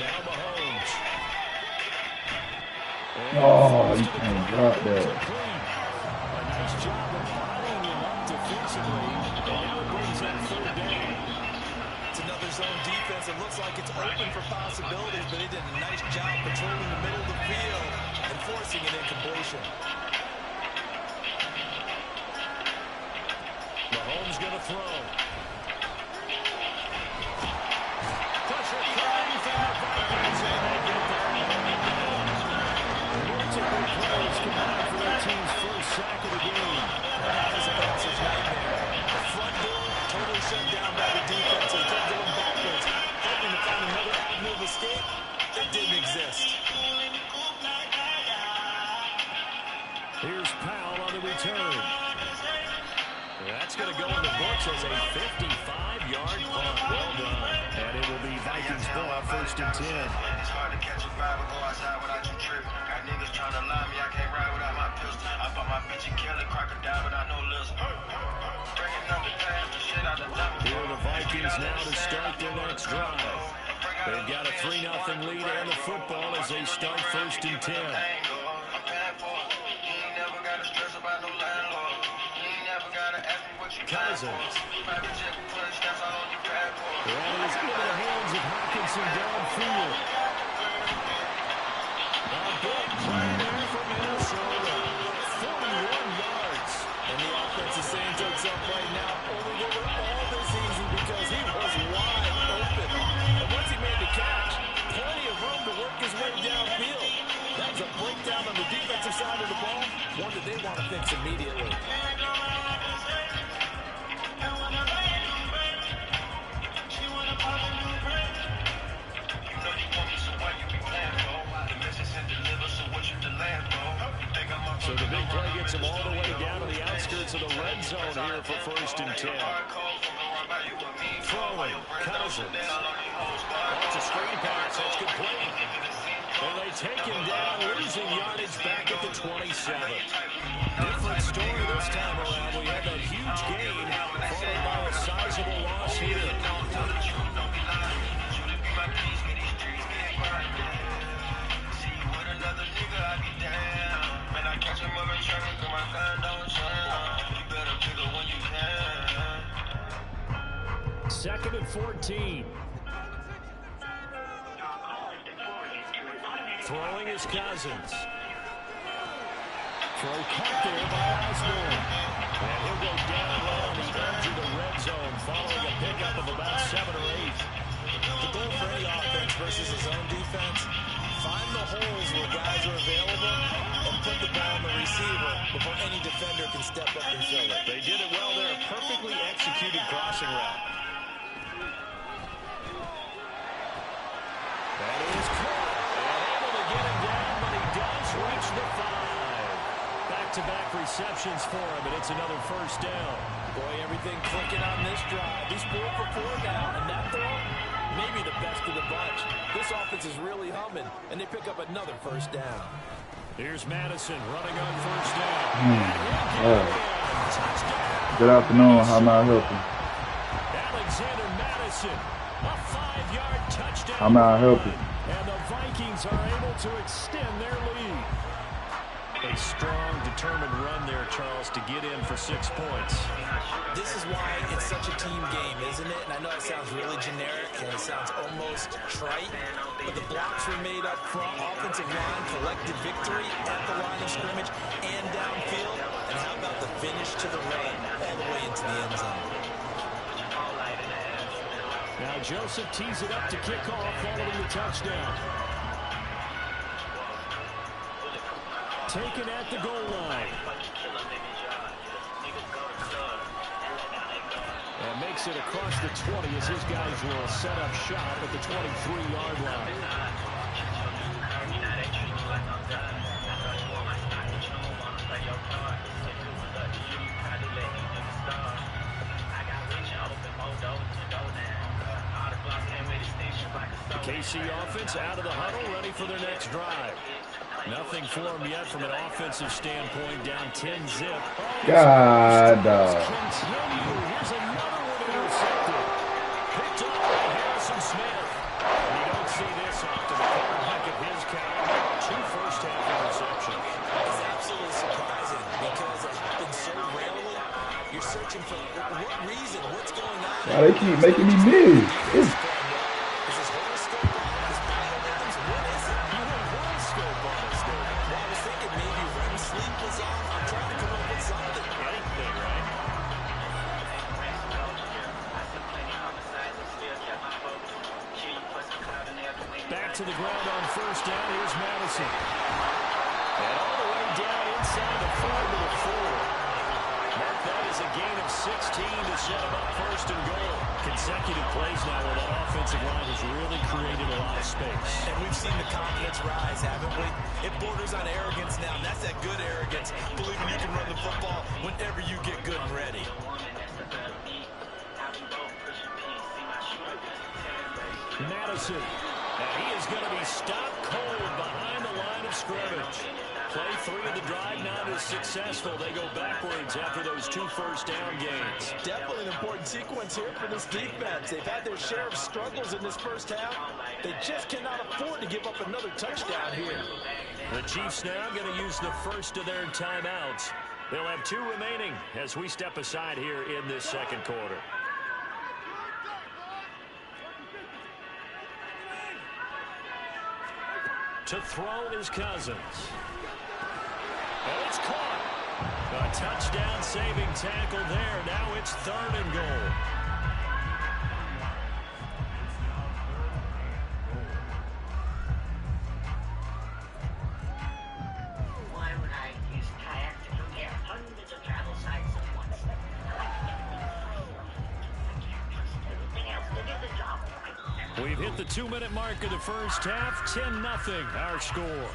Now Mahomes. Oh, you can't drop that. A nice job of following him up defensively. And now it brings that third down. It's another zone defense. It looks like it's open for possibilities, but they did a nice job patrolling the middle of the field and forcing an incompletion. Mahomes going to throw. Pressure coming from the Vikings, and they get there. Multiple plays combined for their team's first sack of the game. That is a bouncer's nightmare. The front door totally shut down by the defense. They kept going backwards, hoping to find another avenue of escape. It didn't exist. Here's Powell on the return. That's going to go in the books as a 55-yard punt. Well done. And it will be Vikings ball, 1st and 10. It's hard to catch a vibe and go outside without you tripping. Got niggas trying to lie me, I can't ride without my pistol. I bought my bitch and kill a crocodile, but I know listen. Bringing up the past, the shit out the dump. Here are the Vikings now to start their next drive. They've got a 3-0 lead and the football as they start 1st and 10. Cousins. That is into the hands of Hawkinson downfield. A big play there for Minnesota. 41 yards. And the offense is saying to itself right now, only over all this season because he was wide open. And once he made the catch, plenty of room to work his way downfield. That was a breakdown on the defensive side of the ball, one that they want to fix immediately. So the big play gets him all the way down to the outskirts of the red zone here for 1st and 10. Throwing, Cousins. That's a screen pass. That's good play. And they take him down, losing yardage back at the 27. Different story this time around. We had that huge gain, followed by a sizable loss here. Second and 14. Throwing is Cousins. Throw caught there by Osborne. And he'll go down low on the edge of the red zone following a pickup of about 7 or 8. The goal for any offense versus his own defense, find the holes where guys are available and put the ball on the receiver before any defender can step up and fill it. They did it well there. A perfectly executed crossing route. That is caught. And able to get him down, but he does reach the 5. Back-to-back receptions for him, and it's another 1st down. Boy, everything clicking on this drive. He's 4 for 4 now, and that throw, maybe the best of the bunch. This offense is really humming, and they pick up another 1st down. Here's Madison running on 1st down. Good afternoon. How may I help you? Alexander Madison, a 5-yard touchdown. How may I help you? And the Vikings are able to extend their lead. A strong, determined run there, Charles, to get in for 6 points. This is why it's such a team game, isn't it? And I know it sounds really generic and it sounds almost trite, but the blocks were made up front, offensive line, collective victory at the line of scrimmage and downfield. And how about the finish to the run all the way into the end zone? Now Joseph tees it up to kick off following the touchdown. Taken at the goal line. And makes it across the 20 as his guys will set up shop at the 23-yard line. The KC offense out of the huddle, ready for their next drive. Nothing for them yet from an offensive standpoint, down 10-zip. God, dog. Here's another one intercepted. Picked up by Harrison Smith. You don't see this often. A quarterback of his caliber, 2 first-half interceptions. It's absolutely surprising because it happens so rarely. You're searching for what reason, what's going on. Why they keep making me miss? To the ground on 1st down. Here's Madison. And all the way down inside the 4 to the 4. Mark that is a gain of 16 to set him up 1st and goal. Consecutive plays now where that offensive line has really created a lot of space. And we've seen the confidence rise, haven't we? It borders on arrogance now, and that's that good arrogance, believing you can run the football whenever you get good and ready. Madison. And he is going to be stopped cold behind the line of scrimmage. Play 3 of the drive not as successful. They go backwards after those 2 first-down gains. Definitely an important sequence here for this defense. They've had their share of struggles in this first half. They just cannot afford to give up another touchdown here. The Chiefs now going to use the first of their timeouts. They'll have 2 remaining as we step aside here in this second quarter. To throw is Cousins. And it's caught. A touchdown-saving tackle there. Now it's 3rd and goal. Why would I use kayak to compare hundreds of travel sites at once? I can't trust anything else to do the job right. We've hit the 2-minute mark of the first half. 10-0 our score.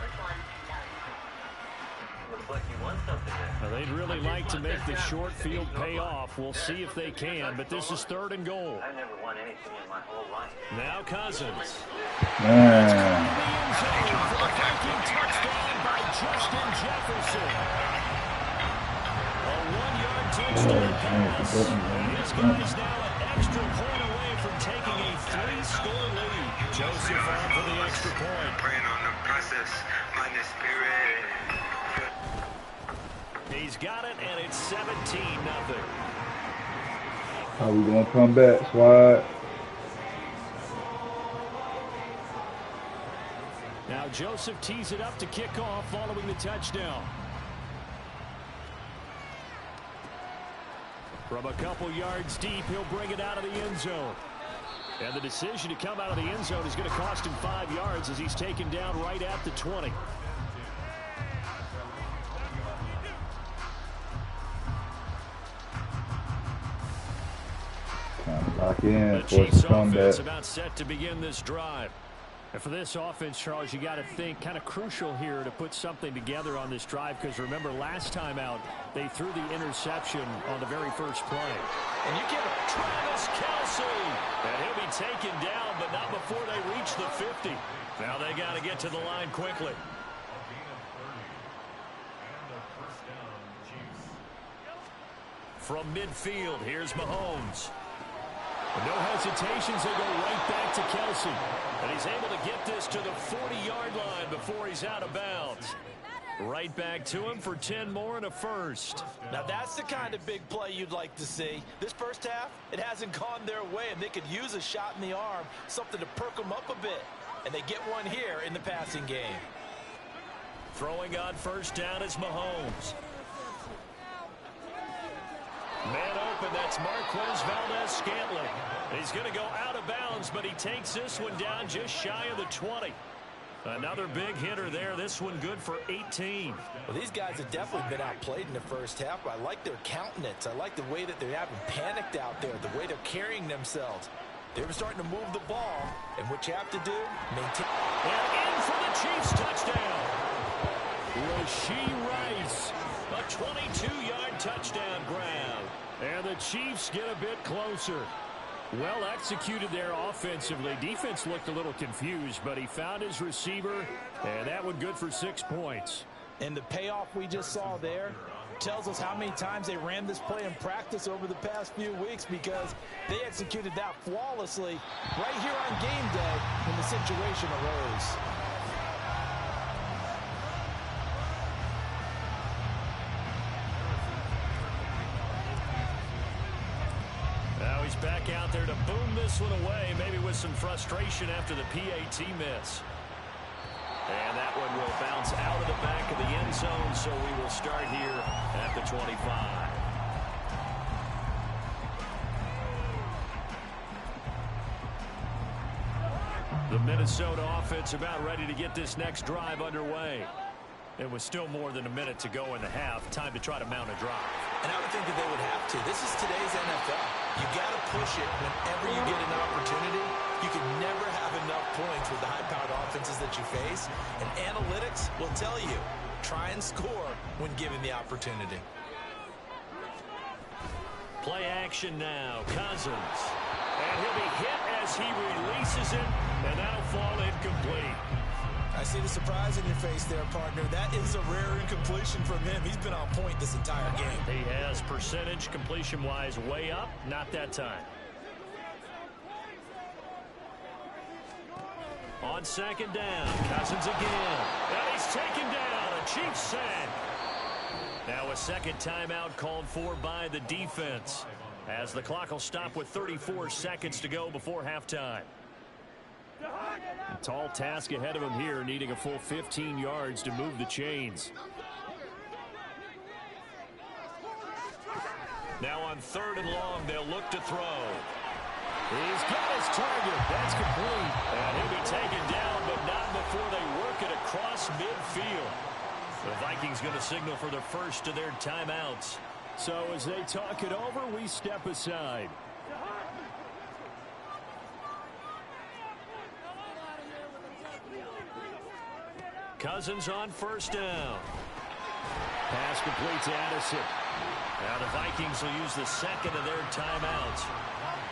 Well, they'd really like to make the short field pay off. We'll see if they can, but this is 3rd and goal. I've never won anything in my whole life. Now Cousins. Man. Touchdown by Justin Jefferson. A 1-yard touchdown pass. This guy's now an extra point away from taking a 3-score lead. Joseph on for the extra point. Praying on the process, mind the spirit. He's got it, and it's 17-0. How we gonna come back, squad? Now Joseph tees it up to kick off following the touchdown. From a couple yards deep, he'll bring it out of the end zone. And the decision to come out of the end zone is going to cost him 5 yards as he's taken down right at the 20. Lock in, the Chiefs offense about set to begin this drive. And for this offense, Charles, you got to think kind of crucial here to put something together on this drive, because remember last time out they threw the interception on the very first play. And you get Travis Kelce, and he'll be taken down, but not before they reach the 50. Now they got to get to the line quickly. From midfield, here's Mahomes. No hesitations, they go right back to Kelce. And he's able to get this to the 40-yard line before he's out of bounds. Right back to him for 10 more and a first. Now that's the kind of big play you'd like to see. This first half, it hasn't gone their way, and they could use a shot in the arm, something to perk them up a bit. And they get one here in the passing game. Throwing on first down is Mahomes. Man open, that's Marquez Valdez-Scantling. He's going to go out of bounds, but he takes this one down just shy of the 20. Another big hitter there. This one good for 18. Well, these guys have definitely been outplayed in the first half. I like their countenance. I like the way that they haven't panicked out there, the way they're carrying themselves. They were starting to move the ball, and what you have to do, maintain. And in for the Chiefs touchdown. Rashee Rice, a 22-yard touchdown grab. And the Chiefs get a bit closer. Well executed there offensively. Defense looked a little confused, but he found his receiver, and that one good for 6 points. And the payoff we just saw there tells us how many times they ran this play in practice over the past few weeks, because they executed that flawlessly right here on game day when the situation arose. Now he's back out there to boom this one away, maybe with some frustration after the PAT miss. And that one will bounce out of the back of the end zone, so we will start here at the 25. The Minnesota offense about ready to get this next drive underway. It was still more than a minute to go in the half. Time to try to mount a drive. And I would think that they would have to. This is today's NFL. You got to push it whenever you get an opportunity. You can never have enough points with the high-powered offenses that you face. And analytics will tell you, try and score when given the opportunity. Play action now. Cousins. And he'll be hit as he releases it, and that'll fall incomplete. I see the surprise in your face there, partner. That is a rare incompletion from him. He's been on point this entire game. He has percentage completion-wise way up. Not that time. On second down, Cousins again. And he's taken down. A Chiefs sack. Now a second timeout called for by the defense, as the clock will stop with 34 seconds to go before halftime. A tall task ahead of him here, needing a full 15 yards to move the chains. Now on third and long, they'll look to throw. He's got his target. That's complete. And he'll be taken down, but not before they work it across midfield. The Vikings going to signal for the first of their timeouts. So as they talk it over, we step aside. Cousins on first down. Pass complete to Addison. Now the Vikings will use the second of their timeouts.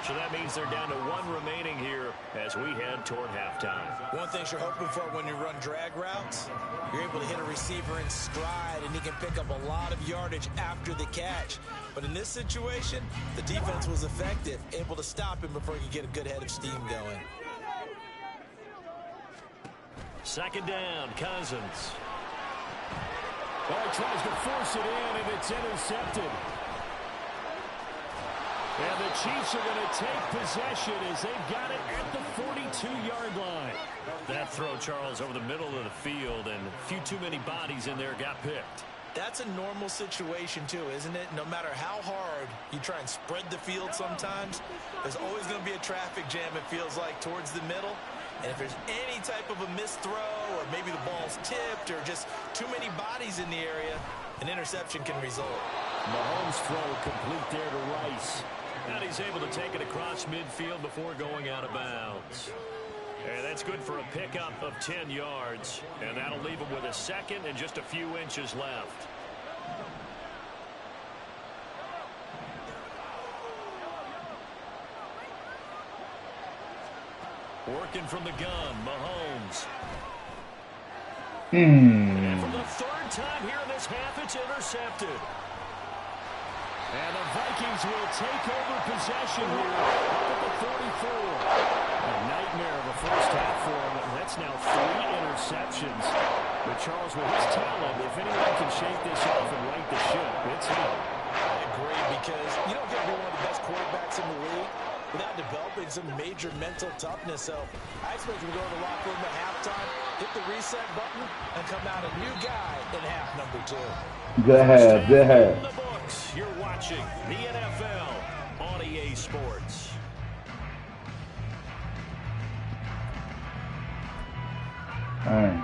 So that means they're down to one remaining here as we head toward halftime. One thing you're hoping for when you run drag routes, you're able to hit a receiver in stride, and he can pick up a lot of yardage after the catch. But in this situation, the defense was effective, able to stop him before he could get a good head of steam going. Second down, Cousins. Oh, he tries to force it in, and it's intercepted. And the Chiefs are going to take possession as they've got it at the 42-yard line. That throw, Charles, over the middle of the field, and a few too many bodies in there got picked. That's a normal situation, too, isn't it? No matter how hard you try and spread the field sometimes, there's always going to be a traffic jam, it feels like, towards the middle. And if there's any type of a missed throw, or maybe the ball's tipped, or just too many bodies in the area, an interception can result. Mahomes' throw complete there to Rice. And he's able to take it across midfield before going out of bounds. And that's good for a pickup of 10 yards. And that'll leave him with a second and just a few inches left. Working from the gun, Mahomes. And for the third time here in this half, it's intercepted. And the Vikings will take over possession here up at the 44. A nightmare of a first half for him. That's now 3 interceptions. But Charles, with his talent, if anyone can shake this off and right the ship, it's him. I agree, because you don't get to be one of the best quarterbacks in the league without developing some major mental toughness. So I expect him to go to the locker room at halftime, hit the reset button, and come out a new guy in half number 2. Good half, good half. You're watching the NFL on EA Sports. Dang.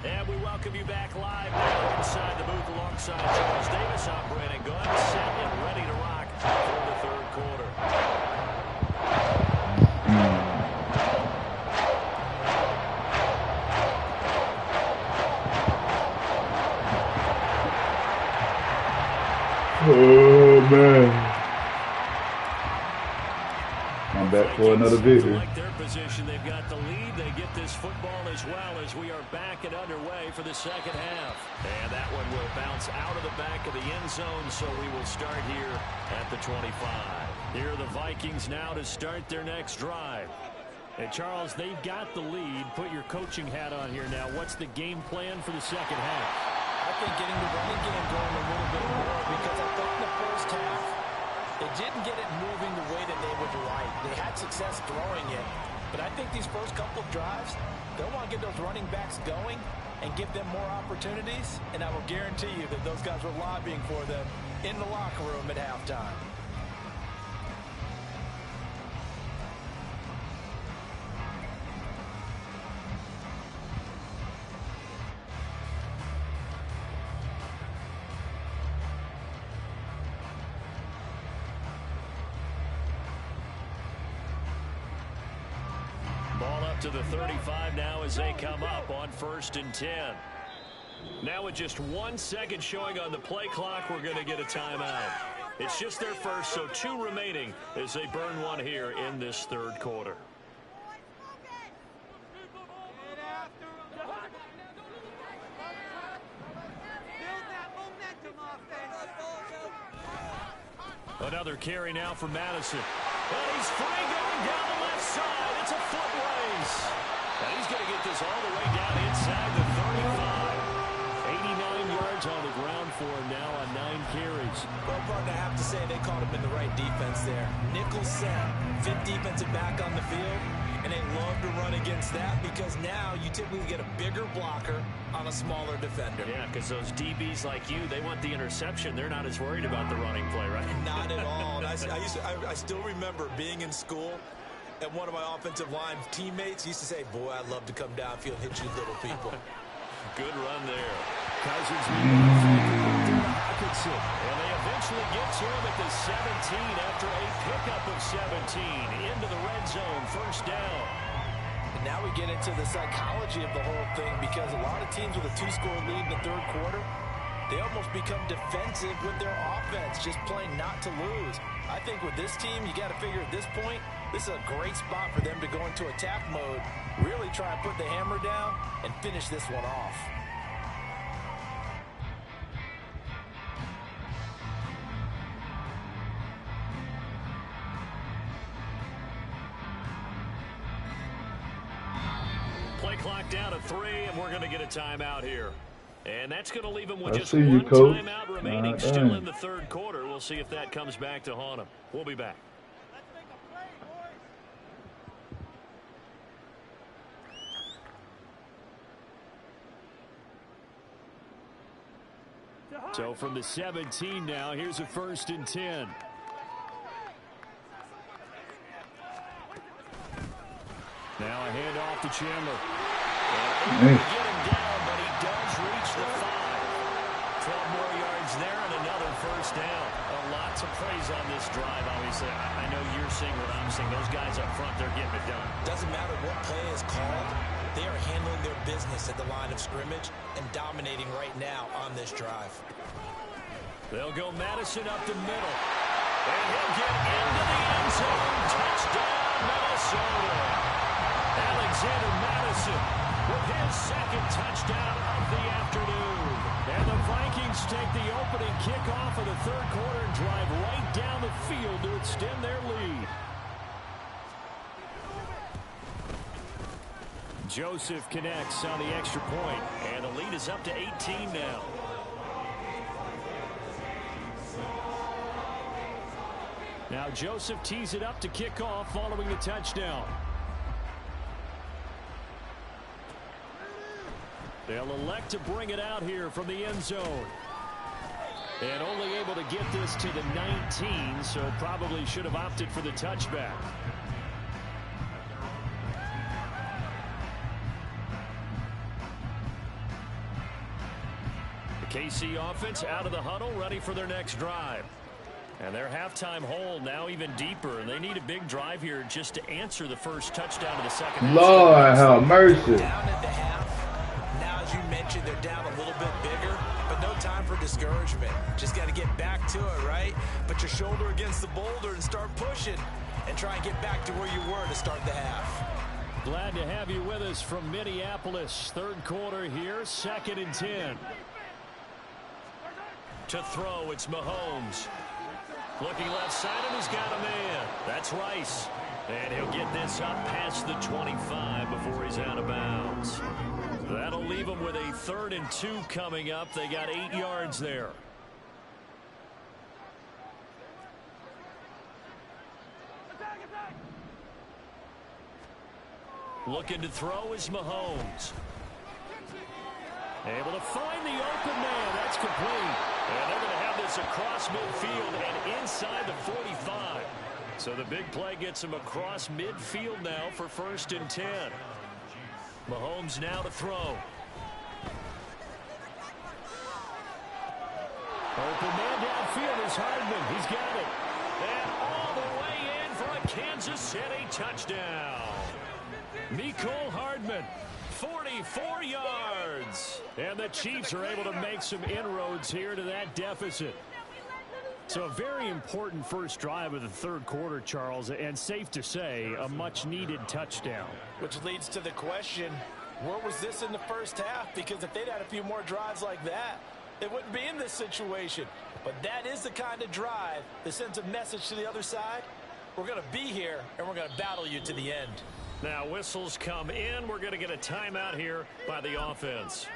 And we welcome you back live now inside the booth alongside Charles Davis. I'm Brandon Gunn, set and ready to rock for the third quarter. Oh, man. I'm back for another victory. Like their position, they've got the lead. They get this football as well as we are back and underway for the second half. And that one will bounce out of the back of the end zone, so we will start here at the 25. Here are the Vikings now to start their next drive. And Charles, they've got the lead. Put your coaching hat on here now. What's the game plan for the second half? I think getting the running game going a little bit more, because I thought in the first half they didn't get it moving the way that they would like. They had success throwing it, but I think these first couple of drives, they'll want to get those running backs going and give them more opportunities, and I will guarantee you that those guys were lobbying for them in the locker room at halftime. Ball up to the 35 now as they come up on 1st and 10. Now with just 1 second showing on the play clock, we're going to get a timeout. It's just their first, so 2 remaining as they burn one here in this 3rd quarter. Another carry now for Madison. And he's free going down the left side. It's a foot race. And he's going to get this all the way down inside the 35. 89 yards on the ground for him now on 9 carries. Well, partner, I have to say they caught him in the right defense there. Nickel set, 5th defensive back on the field, and they love to run against that because now you typically get a bigger blocker on a smaller defender. Yeah, because those DBs like you, they want the interception. They're not as worried about the running play, right? Not at all. And I still remember being in school, and one of my offensive line teammates used to say, boy, I'd love to come downfield and hit you little people. Good run there. Cousins meanwhile Hawkinson. And they eventually get to him at the 17 after a pickup of 17 into the red zone. 1st down. And now we get into the psychology of the whole thing because a lot of teams with a 2-score lead in the 3rd quarter, they almost become defensive with their offense, just playing not to lose. I think with this team, you got to figure at this point, this is a great spot for them to go into attack mode, really try and put the hammer down and finish this one off. Play clock down to 3, and we're going to get a timeout here. And that's going to leave them with just see you, one Coach. timeout remaining, still in the 3rd quarter. We'll see if that comes back to haunt them. We'll be back. So from the 17 now, here's a 1st and 10. Now a handoff to Chandler. And get him down, but he does reach the 5. 12 more yards there and another 1st down. Lots of plays on this drive, obviously. I know you're seeing what I'm seeing. Those guys up front, they're getting it done. Doesn't matter what play is called. They are handling their business at the line of scrimmage and dominating right now on this drive. They'll go Madison up the middle. And he'll get into the end zone. Touchdown, Minnesota. Alexander Madison with his 2nd touchdown of the afternoon. And the Vikings take the opening kickoff of the 3rd quarter and drive right down the field to extend their lead. Joseph connects on the extra point, and the lead is up to 18 now. Now Joseph tees it up to kick off following the touchdown. They'll elect to bring it out here from the end zone. And only able to get this to the 19, so probably should have opted for the touchback. The KC offense out of the huddle, ready for their next drive. And their halftime hole now even deeper, and they need a big drive here just to answer the first touchdown of the 2nd. Lord have mercy. Down at the half. Now, as you mentioned, they're down a little bit bigger, but no time for discouragement. Just got to get back to it, right? Put your shoulder against the boulder and start pushing and try and get back to where you were to start the half. Glad to have you with us from Minneapolis. 3rd quarter here, 2nd and 10. To throw, it's Mahomes. Looking left side, and he's got a man. That's Rice. And he'll get this up past the 25 before he's out of bounds. That'll leave him with a 3rd and 2 coming up. They got 8 yards there. Looking to throw is Mahomes. Able to find the open man. That's complete. And they're going to have this across midfield and inside the 45. So the big play gets him across midfield now for 1st and 10. Mahomes now to throw. Open man downfield is Hardman. He's got it. And all the way in for a Kansas City touchdown. Nicole Hardman, 44 yards. And the Chiefs are able to make some inroads here to that deficit. So a very important first drive of the third quarter, Charles, and safe to say, a much-needed touchdown. Which leads to the question, where was this in the first half? Because if they'd had a few more drives like that, they wouldn't be in this situation. But that is the kind of drive that sends a message to the other side. We're going to be here, and we're going to battle you to the end. Now whistles come in. We're going to get a timeout here by the offense.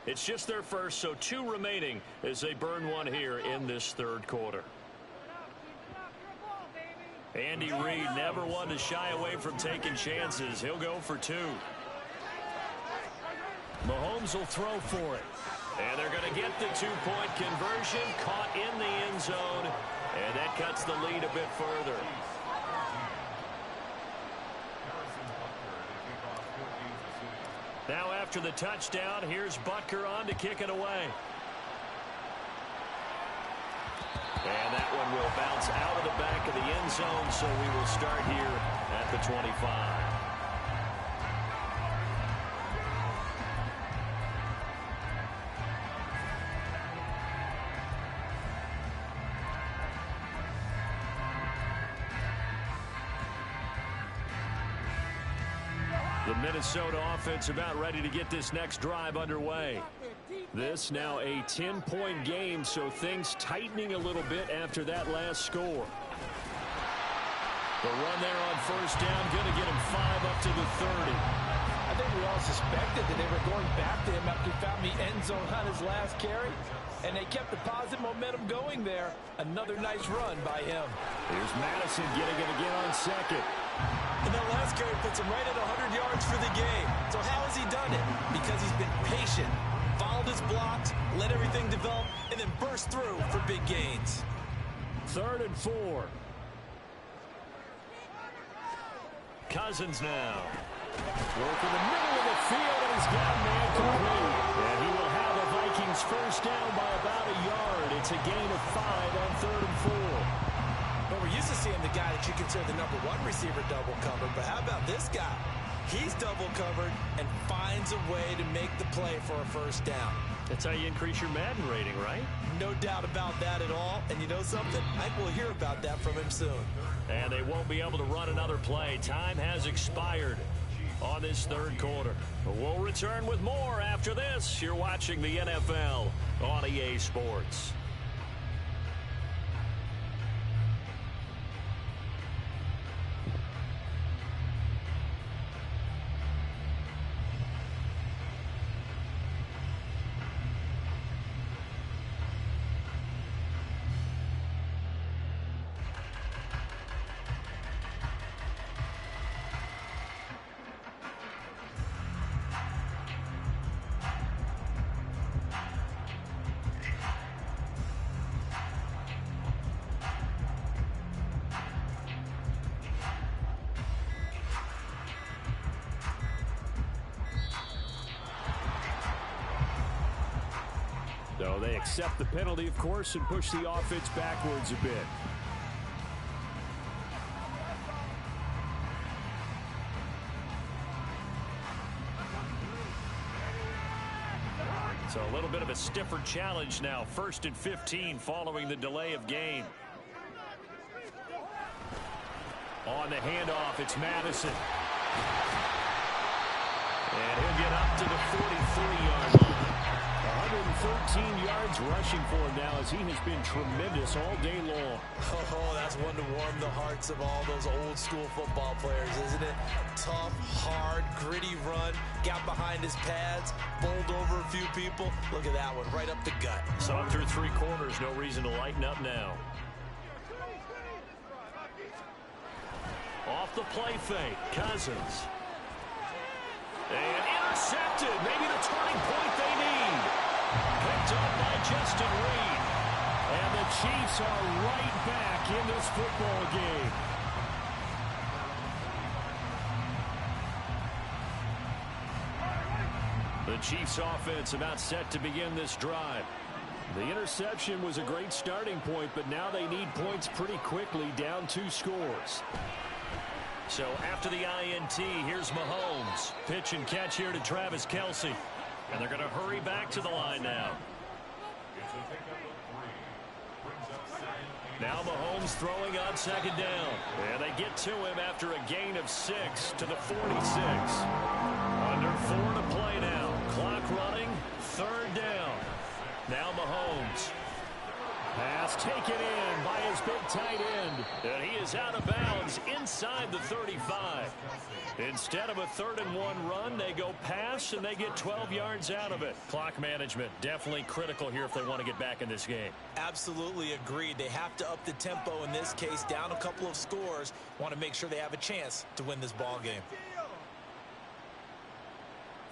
It's just their first, so 2 remaining as they burn one here in this third quarter. Andy Reid never one to shy away from taking chances. He'll go for 2. Mahomes will throw for it. And they're going to get the 2-point conversion, caught in the end zone, and that cuts the lead a bit further. Now after the touchdown, here's Butker on to kick it away. And that one will bounce out of the back of the end zone, so we will start here at the 25. The Minnesota offense about ready to get this next drive underway. This now a 10-point game, so things tightening a little bit after that last score. The run there on first down, going to get him 5 up to the 30. I think we all suspected that they were going back to him after he found the end zone on his last carry, and they kept the positive momentum going there. Another nice run by him. Here's Madison getting it again on second. And that last carry puts him right at 100 yards for the game. So how has he done it? Because he's been patient, followed his blocks, let everything develop, and then burst through for big gains. 3rd and 4. Cousins now. Working the middle of the field, and he's got a man complete. And he will have the Vikings first down by about a yard. It's a gain of 5 on 3rd and 4. Well, we're used to seeing the guy that you consider the number 1 receiver double covered, but how about this guy? He's double covered and finds a way to make the play for a first down. That's how you increase your Madden rating, right? No doubt about that at all. And you know something? I think we'll hear about that from him soon. And they won't be able to run another play. Time has expired on this third quarter. But we'll return with more after this. You're watching the NFL on EA Sports. So they accept the penalty, of course, and push the offense backwards a bit. So a little bit of a stiffer challenge now. 1st and 15 following the delay of game. On the handoff, it's Madison. And he'll get up to the 43-yard line. 113 yards rushing for him now as he has been tremendous all day long. Oh, that's one to warm the hearts of all those old school football players, isn't it? Tough, hard, gritty run. Got behind his pads, bowled over a few people. Look at that one, right up the gut. So through 3 quarters, no reason to lighten up now. Off the play fake, Cousins. And intercepted, maybe the turning point they need. Picked up by Justin Reid. And the Chiefs are right back in this football game. The Chiefs offense about set to begin this drive. The interception was a great starting point, but now they need points pretty quickly, down 2 scores. So after the INT, here's Mahomes. Pitch and catch here to Travis Kelce. And they're going to hurry back to the line now. Now Mahomes throwing on second down. And they get to him after a gain of 6 to the 46. Under 4 to play now. Clock running. Third down. Now Mahomes. Pass taken in by his big tight end. And he is out of bounds inside the 35. Instead of a 3rd-and-1 run, they go pass, and they get 12 yards out of it. Clock management definitely critical here if they want to get back in this game. Absolutely agreed. They have to up the tempo in this case, down a couple of scores. Want to make sure they have a chance to win this ball game.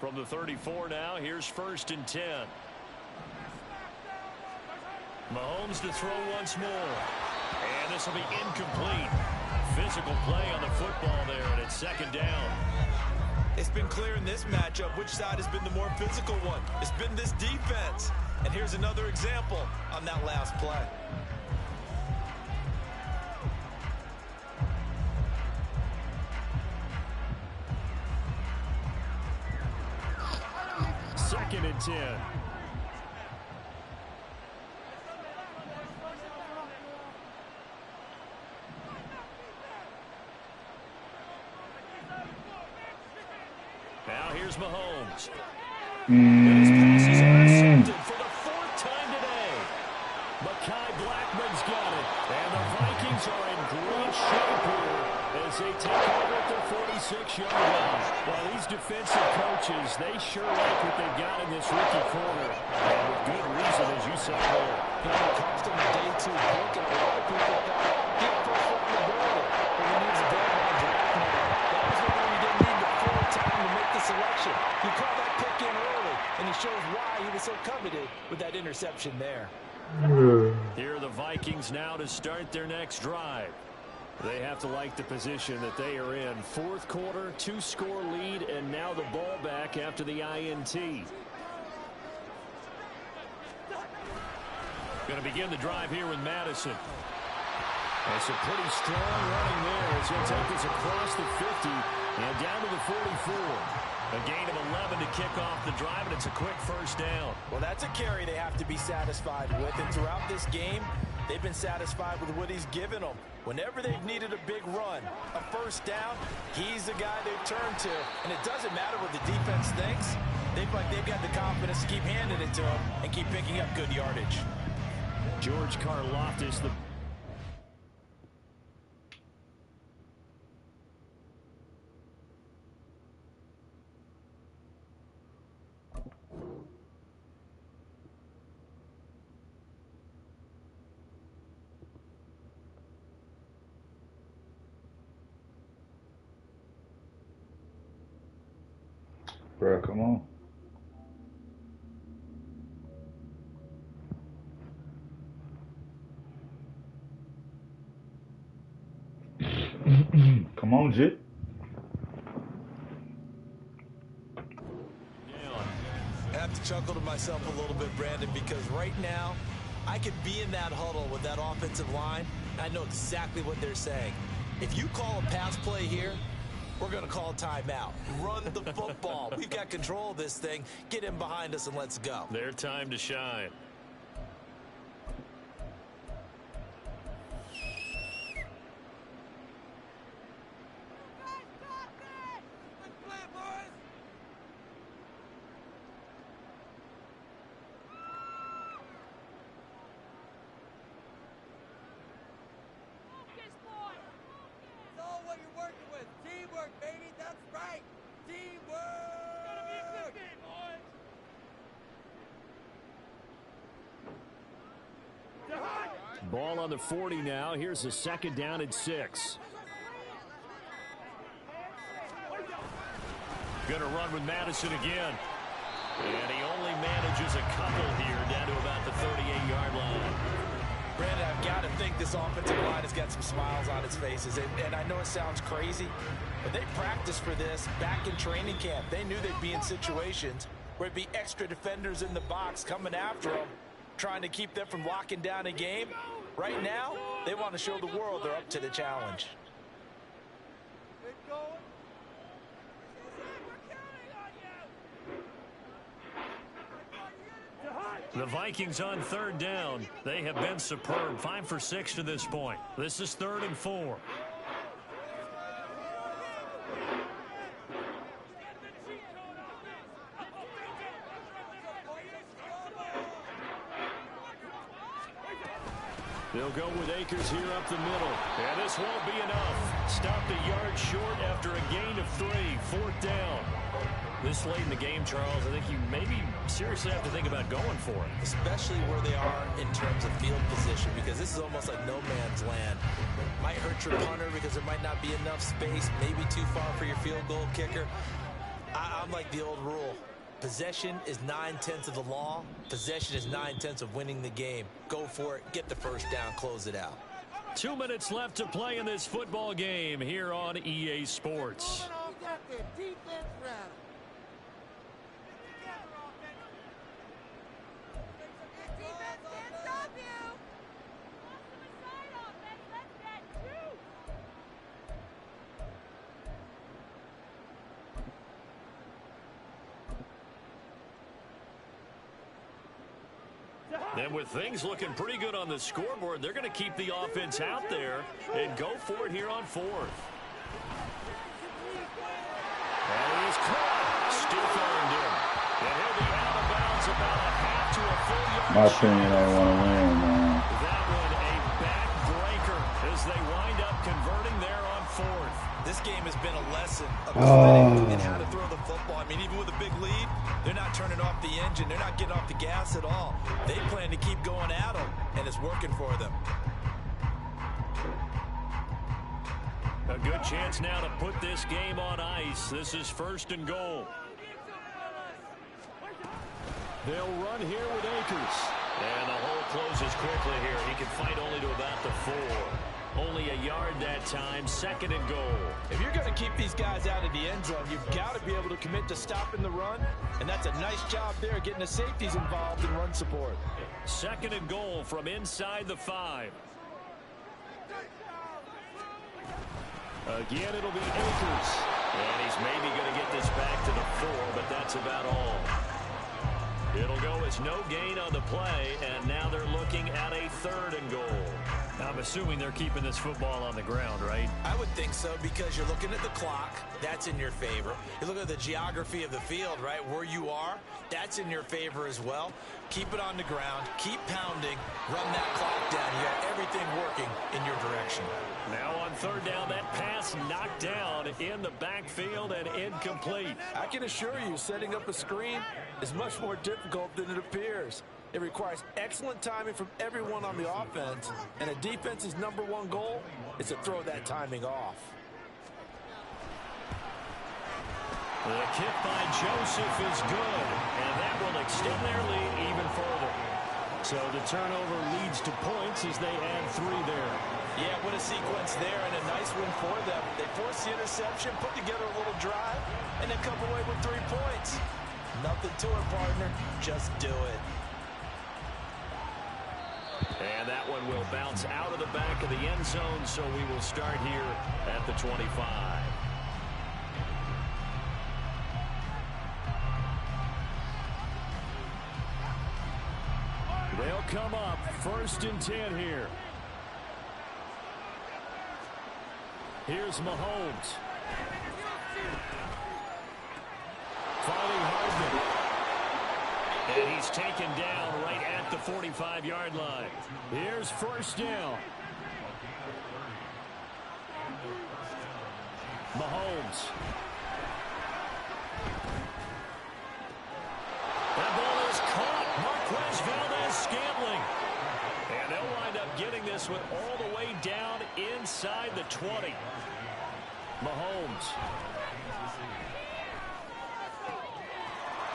From the 34 now, here's 1st and 10. Mahomes to throw once more. And this will be incomplete. Physical play on the football there, and it's 2nd down. It's been clear in this matchup which side has been the more physical one. It's been this defense. And here's another example on that last play. Second and 10. Now here's Mahomes. His passes are intercepted for the 4th time today. Mekhi Blackman's got it. And the Vikings are in great shape here as they take over at their 46-yard line. Well, these defensive coaches, they sure like what they've got in this rookie corner. And with good reason, as you said there. It comes from the day 2 pick, and a lot of people thought he first on the board. But when he was dead on draft night, that was when he didn't need the full time to make the selection. You call that pick in early, and he shows why he was so coveted with that interception there. Here are the Vikings now to start their next drive. They have to like the position that they are in. 4th quarter, 2-score lead, and now the ball back after the INT. Going to begin the drive here with Madison. That's a pretty strong running there as he'll take this across the 50 and down to the 44. A gain of 11 to kick off the drive, and it's a quick 1st down. Well, that's a carry they have to be satisfied with, and throughout this game, they've been satisfied with what he's given them. Whenever they've needed a big run, a 1st down, he's the guy they've turned to. And it doesn't matter what the defense thinks. They've got the confidence to keep handing it to him and keep picking up good yardage. George Karlaftis, the Bro, come on. Come on, Jit. I have to chuckle to myself a little bit, Brandon, because right now, I could be in that huddle with that offensive line, and I know exactly what they're saying. If you call a pass play here, we're going to call timeout. Run the football. We've got control of this thing. Get in behind us and let's go. Their time to shine. Ball on the 40 now. Here's a 2nd down and 6. Going to run with Madison again. And he only manages a couple here down to about the 38-yard line. Brandon, I've got to think this offensive line has got some smiles on its faces. And I know it sounds crazy, but they practiced for this back in training camp. They knew they'd be in situations where there'd be extra defenders in the box coming after them, trying to keep them from locking down a game. Right now, they want to show the world they're up to the challenge. The Vikings on third down. They have been superb. 5 for 6 to this point. This is 3rd and 4. They'll go with Akers here up the middle. And this won't be enough. Stopped a yard short after a gain of 3. 4th down. This late in the game, Charles, I think you maybe seriously have to think about going for it. Especially where they are in terms of field position, because this is almost like no man's land. Might hurt your punter because there might not be enough space, maybe too far for your field goal kicker. I'm like the old rule. Possession is 9/10 of the law. Possession is 9/10 of winning the game. Go for it. Get the first down. Close it out. 2 minutes left to play in this football game here on EA Sports. And with things looking pretty good on the scoreboard, they're going to keep the offense out there and go for it here on 4th. And he's caught. Stiff armed him. And he'll be out of bounds about a half to a full yard. My opinion, I want to win, man. That one a backbreaker as they wind up converting there on 4th. This game has been a lesson of clinic in how to throw the football. I mean, even with a big lead, they're not turning off the engine. They're not getting off the gas at all. They plan to keep going at them, and it's working for them. A good chance now to put this game on ice. This is 1st and goal. They'll run here with Akers. And the hole closes quickly here. He can fight only to about the 4. Only a yard that time. 2nd and goal. If you're going to keep these guys out of the end zone, you've got to be able to commit to stopping the run. And that's a nice job there, getting the safeties involved in run support. 2nd and goal from inside the 5. Again, it'll be Akers. And he's maybe going to get this back to the 4, but that's about all. It'll go as no gain on the play, and now they're looking at a 3rd and goal. I'm assuming they're keeping this football on the ground, right? I would think so, because you're looking at the clock. That's in your favor. You look at the geography of the field, right? Where you are, that's in your favor as well. Keep it on the ground. Keep pounding. Run that clock down. You got everything working in your direction. Now on 3rd down, that pass knocked down in the backfield and incomplete. I can assure you, setting up a screen is much more difficult than it appears. It requires excellent timing from everyone on the offense, and a defense's #1 goal is to throw that timing off. The kick by Joseph is good, and that will extend their lead even further. So the turnover leads to points as they add 3 there. Yeah, what a sequence there, and a nice win for them. They forced the interception, put together a little drive, and then come away with 3 points. Nothing to it, partner. Just do it. And that one will bounce out of the back of the end zone, so we will start here at the 25. They'll come up 1st and 10 here. Here's Mahomes. Finding Hardman. And he's taken down right at the 45-yard line. Here's 1st down. Mahomes. That ball is caught. Marquez Valdez-Scantling. And they'll wind up getting this one all the way down inside the 20. Mahomes.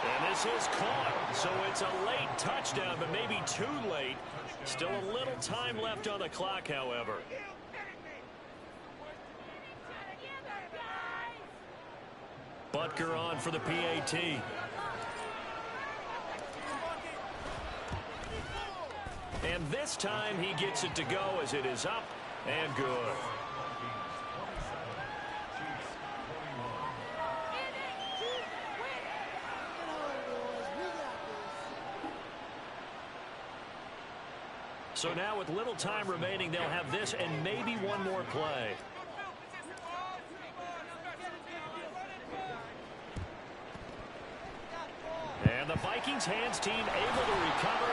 And this is caught. So it's a late touchdown, but maybe too late. Still a little time left on the clock, however. Butker on for the PAT. And this time he gets it to go as it is up and good. So now with little time remaining, they'll have this and maybe one more play. And the Vikings hands team able to recover,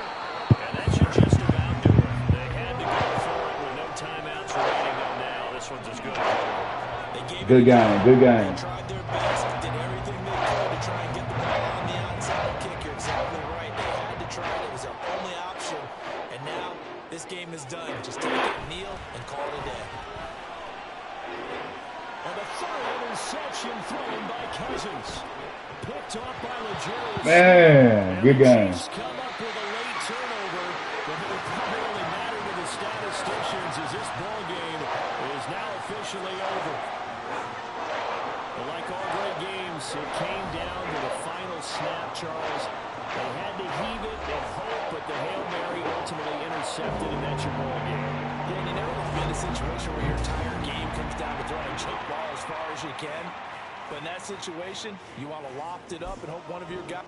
and that should just about do it. They had to go for it with no timeouts remaining though now. This one's as good as over. Good game, good game. They tried their best, did everything they could to try and get the ball on the outside kick. You're exactly right. They had to try it. It was their only option. And now this game is done. Just take it, kneel, and call it a day. And the third interception thrown by Cousins. Picked off by Legere. Man, good game. Come up with a late turnover, but it will probably only matter to the statisticians as this ball game is now officially over. But like all great games, it came down to the final snap, Charles. They had to heave it and hope, but the Hail Mary ultimately intercepted, and that's your ball game. Yeah, and you never want to be in a situation where your entire game comes down to throwing a choke ball as far as you can. But in that situation, you want to loft it up and hope one of your guys...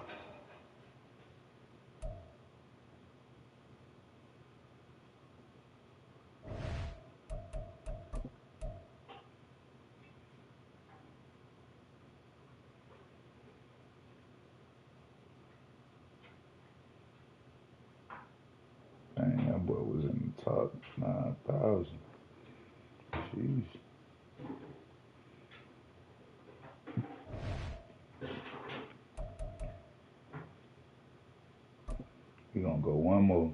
Dang, that boy was in the top 9,000. Jeez. We're going to go one more.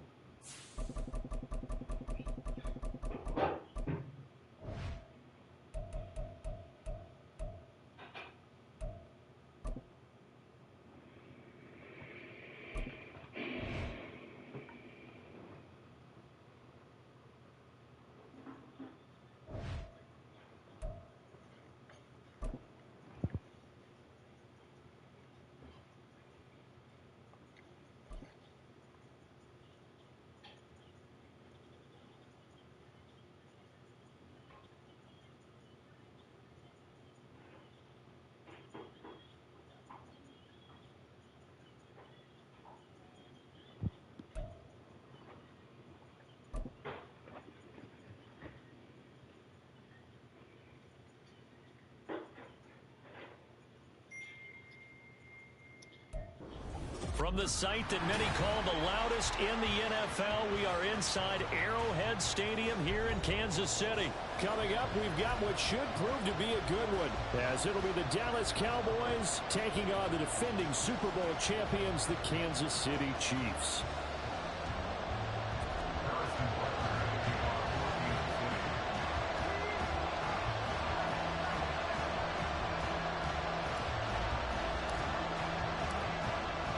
From the site that many call the loudest in the NFL, we are inside Arrowhead Stadium here in Kansas City. Coming up, we've got what should prove to be a good one, as it'll be the Dallas Cowboys taking on the defending Super Bowl champions, the Kansas City Chiefs.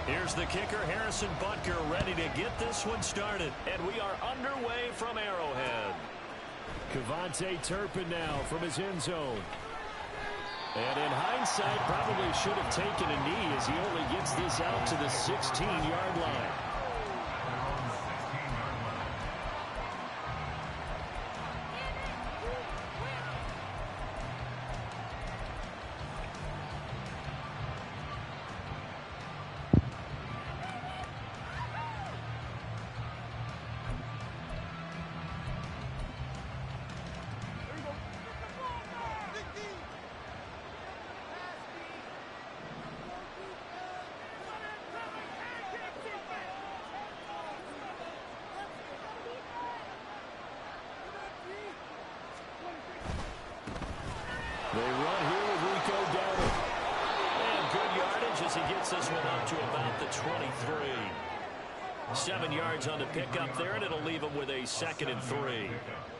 Here's the kicker, Harrison Butker, ready to get this one started. And we are underway from Arrowhead. Kevontae Turpin now from his end zone. And in hindsight, probably should have taken a knee as he only gets this out to the 16-yard line. They run here with Rico Dowdle. And good yardage as he gets this one up to about the 23. 7 yards on the pickup there, and it'll leave him with a 2nd and 3.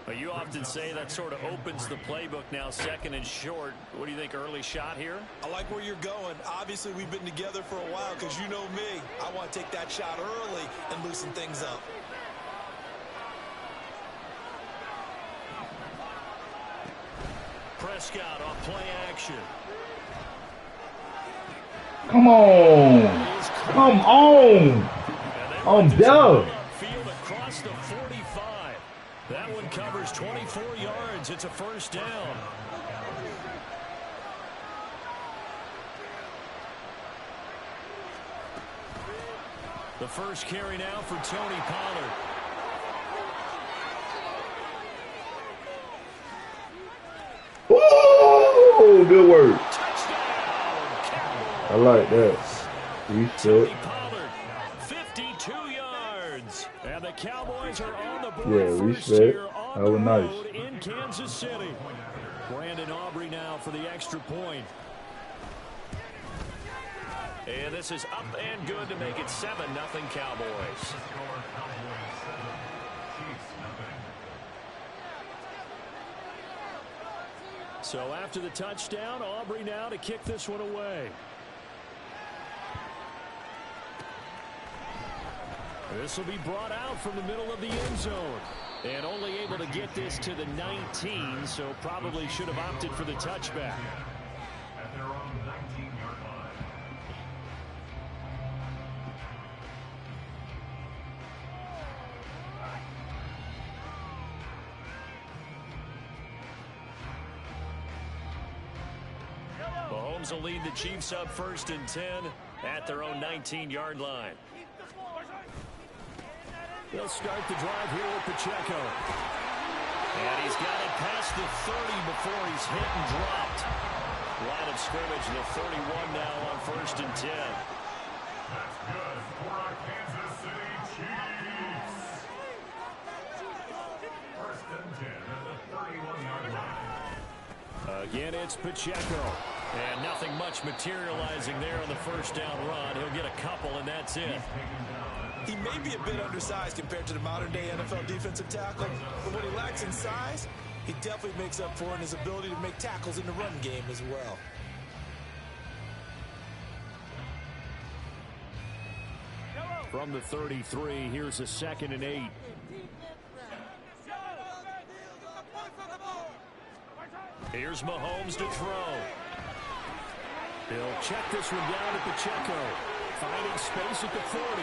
But you often say that sort of opens the playbook now, 2nd and short. What do you think, early shot here? I like where you're going. Obviously, we've been together for a while because you know me. I want to take that shot early and loosen things up. Prescott on play action. Come on. Come on. I'm done. Field across the 45. That one covers 24 yards. It's a first down. The first carry now for Tony Pollard. Good work. Touchdown, I like that. Tony Reset. Pollard, 52 yards. And the Cowboys are on the board Yeah, first reset. here on That the was nice. road in Kansas City. Brandon Aubrey now for the extra point. And this is up and good to make it 7-0 Cowboys. So after the touchdown, Aubrey now to kick this one away. This will be brought out from the middle of the end zone. And only able to get this to the 19, so probably should have opted for the touchback. At their own 19-yard line. Mahomes will lead the Chiefs up 1st and 10 at their own 19-yard line. They'll start the drive here with Pacheco. And he's got it past the 30 before he's hit and dropped. Line of scrimmage, the 31 now on 1st and 10. That's good for our Kansas City Chiefs. 1st and 10 at the 31-yard line. Again, it's Pacheco. And nothing much materializing there on the first down run. He'll get a couple, and that's it. He may be a bit undersized compared to the modern-day NFL defensive tackle, but what he lacks in size, he definitely makes up for in his ability to make tackles in the run game as well. From the 33, here's a 2nd and 8. Here's Mahomes to throw. He'll check this one down to Pacheco. Finding space at the 40.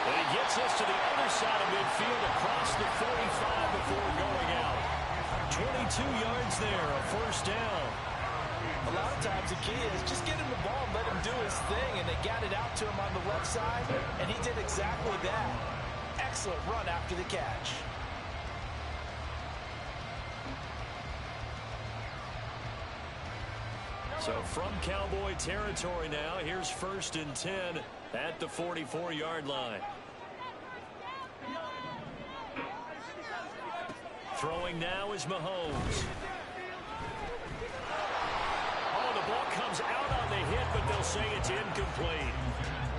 And he gets us to the other side of midfield across the 45 before going out. 22 yards there, a 1st down. A lot of times the key is just get him the ball and let him do his thing, and they got it out to him on the left side, and he did exactly that. Excellent run after the catch. So from Cowboy territory now, here's 1st and 10 at the 44-yard line. Throwing now is Mahomes. Oh, the ball comes out on the hit, but they'll say it's incomplete.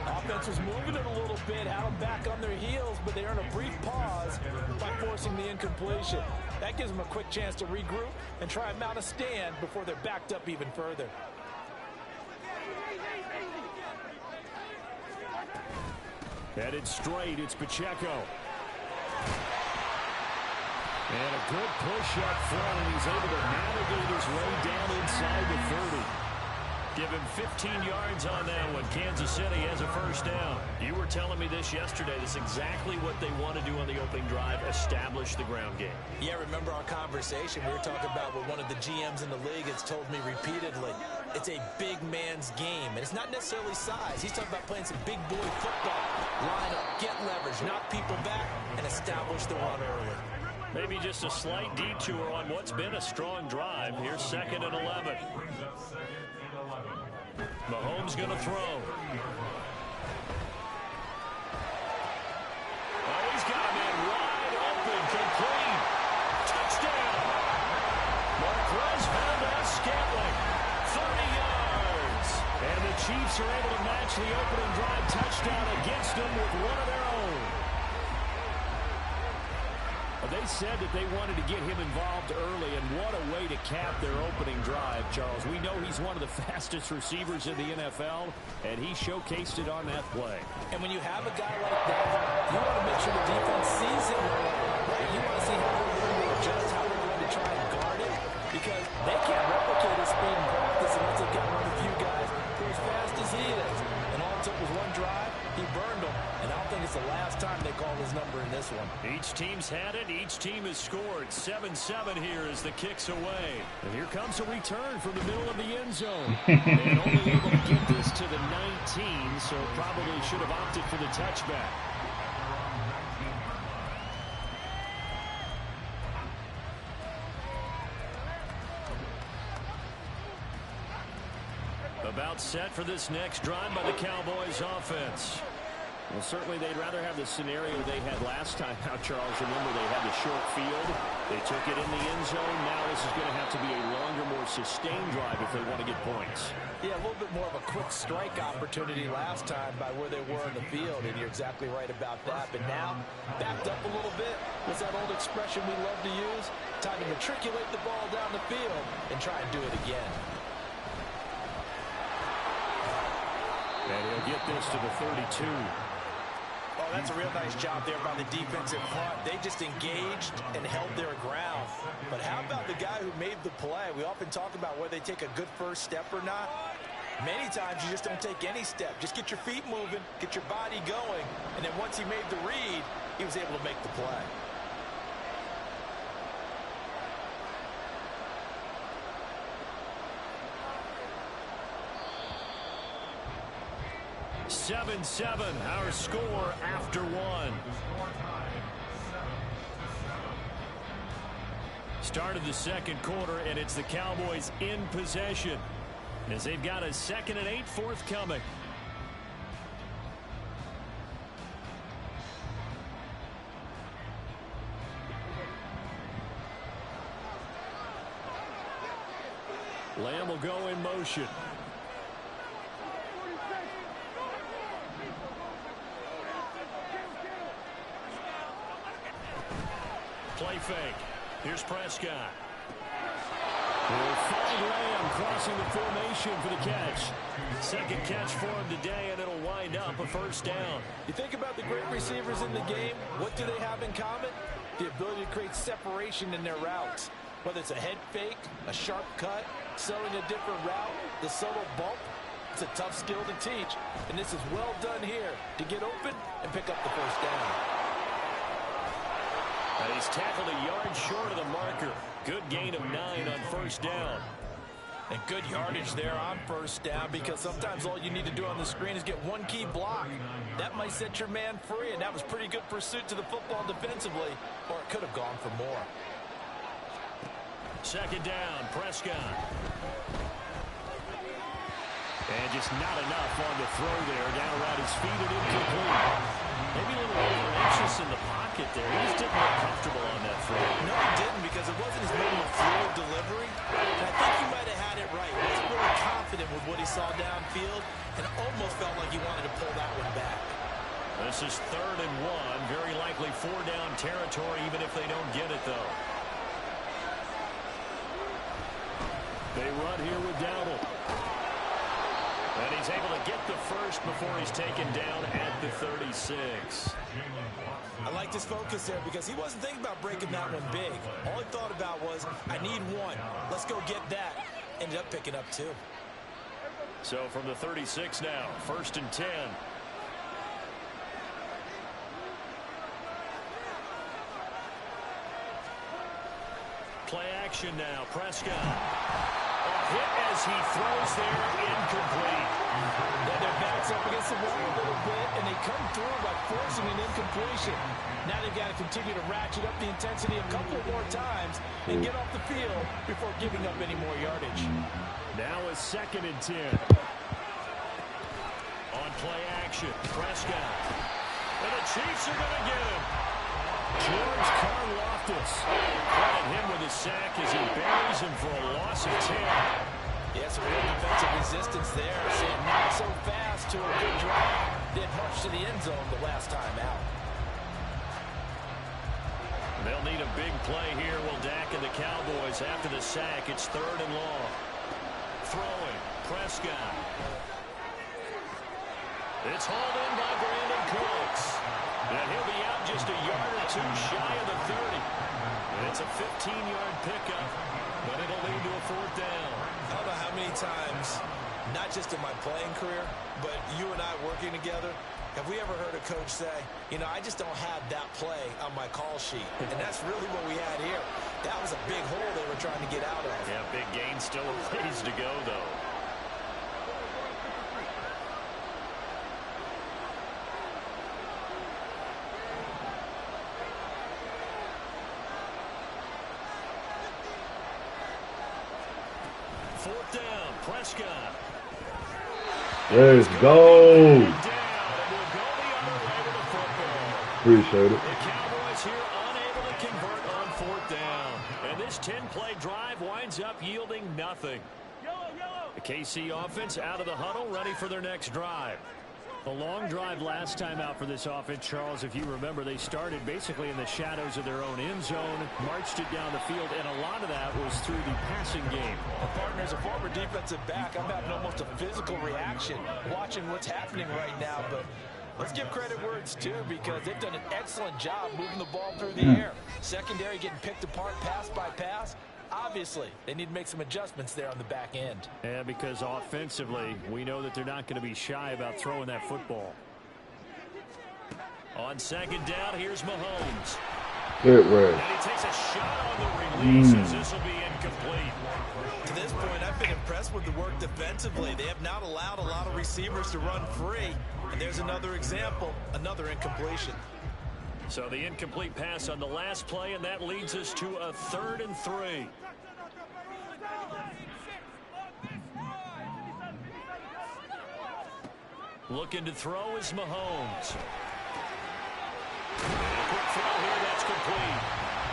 Offense was moving it a little bit, had them back on their heels, but they earned a brief pause by forcing the incompletion. That gives them a quick chance to regroup and try and mount a stand before they're backed up even further. Headed straight, it's Pacheco. And a good push up front, and he's able to navigate his way down inside the 30. Give him 15 yards on that one. Kansas City has a 1st down. You were telling me this yesterday. This is exactly what they want to do on the opening drive, establish the ground game. Yeah, remember our conversation? We were talking about what one of the GMs in the league has told me repeatedly. It's a big man's game, and it's not necessarily size. He's talking about playing some big boy football. Line up, get leverage, knock people back, and establish the run early. Maybe just a slight detour on what's been a strong drive. Here's 2nd and 11. Mahomes going to throw. Oh, he's got a man wide open, complete. Touchdown. Marquez Valdez-Scantling, 30 yards. And the Chiefs are able to match the opening drive touchdown against them with one of their own. They said that they wanted to get him involved early, and what a way to cap their opening drive, Charles. We know he's one of the fastest receivers in the NFL, and he showcased it on that play. And when you have a guy like that, you want to make sure the defense sees him. You want to see how they're going to adjust, how they're going to try and guard it, because they can't replicate his speed in practice unless they've got one of the few guys who are as fast as he is. And all it took was one drive, he burned them. And I don't think it's the last time they call his number in this one. Each team's had it. Each team has scored. 7-7 here as the kick's away. And here comes a return from the middle of the end zone. And only able to get this to the 19, so probably should have opted for the touchback. About set for this next drive by the Cowboys offense. Well, certainly they'd rather have the scenario they had last time out, Charles. Remember, they had the short field. They took it in the end zone. Now this is going to have to be a longer, more sustained drive if they want to get points. Yeah, a little bit more of a quick strike opportunity last time by where they were in the field, and you're exactly right about that. But now, backed up a little bit, was that old expression we love to use? Time to matriculate the ball down the field and try and do it again. And he'll get this to the 32. Oh, that's a real nice job there by the defensive front. They just engaged and held their ground. But how about the guy who made the play? We often talk about whether they take a good first step or not. Many times you just don't take any step. Just get your feet moving, get your body going, and then once he made the read, he was able to make the play. Seven, our score after one. Start of the second quarter, and it's the Cowboys in possession as they've got a 2nd and 8 forthcoming. Lamb will go in motion. Play fake. Here's Prescott. We'll find Lamb crossing the formation for the catch. Second catch for him today, and it'll wind up a first down. You think about the great receivers in the game, what do they have in common? The ability to create separation in their routes. Whether it's a head fake, a sharp cut, selling a different route, the subtle bump, it's a tough skill to teach. And this is well done here to get open and pick up the first down. And he's tackled a yard short of the marker. Good gain of 9 on first down. And good yardage there on first down, because sometimes all you need to do on the screen is get one key block. That might set your man free, and that was pretty good pursuit to the football defensively, or it could have gone for more. Second down, Prescott. And just not enough on the throw there. Down around his feet and incomplete. Maybe a little over-anxious in the pocket there. He just didn't look comfortable on that throw. No, he didn't, because it wasn't his normal fluid delivery. And I think he might have had it right. He wasn't really confident with what he saw downfield, and almost felt like he wanted to pull that one back. This is 3rd and 1. Very likely 4-down territory, even if they don't get it, though. They run here with Dowdle. And he's able to get the first before he's taken down at the 36. I like this focus there, because he wasn't thinking about breaking that one big. All he thought about was, I need one. Let's go get that. Ended up picking up 2. So from the 36 now, 1st and 10. Play action now, Prescott. Hit as he throws there, incomplete. Yeah, their backs up against the wall a little bit, and they come through by forcing an incompletion. Now they've got to continue to ratchet up the intensity a couple more times and get off the field before giving up any more yardage. Now a 2nd and 10. On play action, Prescott. And the Chiefs are going to get him. George Karlaftis credit him with a sack as he buries him for a loss of 10. Yeah, some real defensive resistance there. Saying not so fast to a good drive. Did much to the end zone the last time out. They'll need a big play here. Will Dak and the Cowboys after the sack. It's 3rd and long. Throwing, Prescott. It's hauled in by Brandon Cooks. And he'll be out just a yard or 2 shy of the 30. And it's a 15-yard pickup, but it'll lead to a 4th down. I don't know how many times, not just in my playing career, but you and I working together, have we ever heard a coach say, you know, I just don't have that play on my call sheet. And that's really what we had here. That was a big hole they were trying to get out of. Yeah, big gain, still a ways to go, though. Fourth down, Prescott. Let's go. Appreciate it. The Cowboys here unable to convert on 4th down. And this 10-play drive winds up yielding nothing. The KC offense out of the huddle, ready for their next drive. A long drive last time out for this offense, Charles. If you remember, they started basically in the shadows of their own end zone, marched it down the field, and a lot of that was through the passing game. Partner, as a former defensive back, I'm having almost a physical reaction watching what's happening right now. But let's give credit where it's due, because they've done an excellent job moving the ball through the air. Secondary getting picked apart pass by pass. Obviously, they need to make some adjustments there on the back end. Yeah, because offensively, we know that they're not going to be shy about throwing that football. On 2nd down, here's Mahomes. Good work. And he takes a shot on the releases. This will be incomplete. To this point, I've been impressed with the work defensively. They have not allowed a lot of receivers to run free. And there's another example, another incompletion. So the incomplete pass on the last play, and that leads us to a 3rd and 3. Looking to throw is Mahomes. And a quick throw here, that's complete.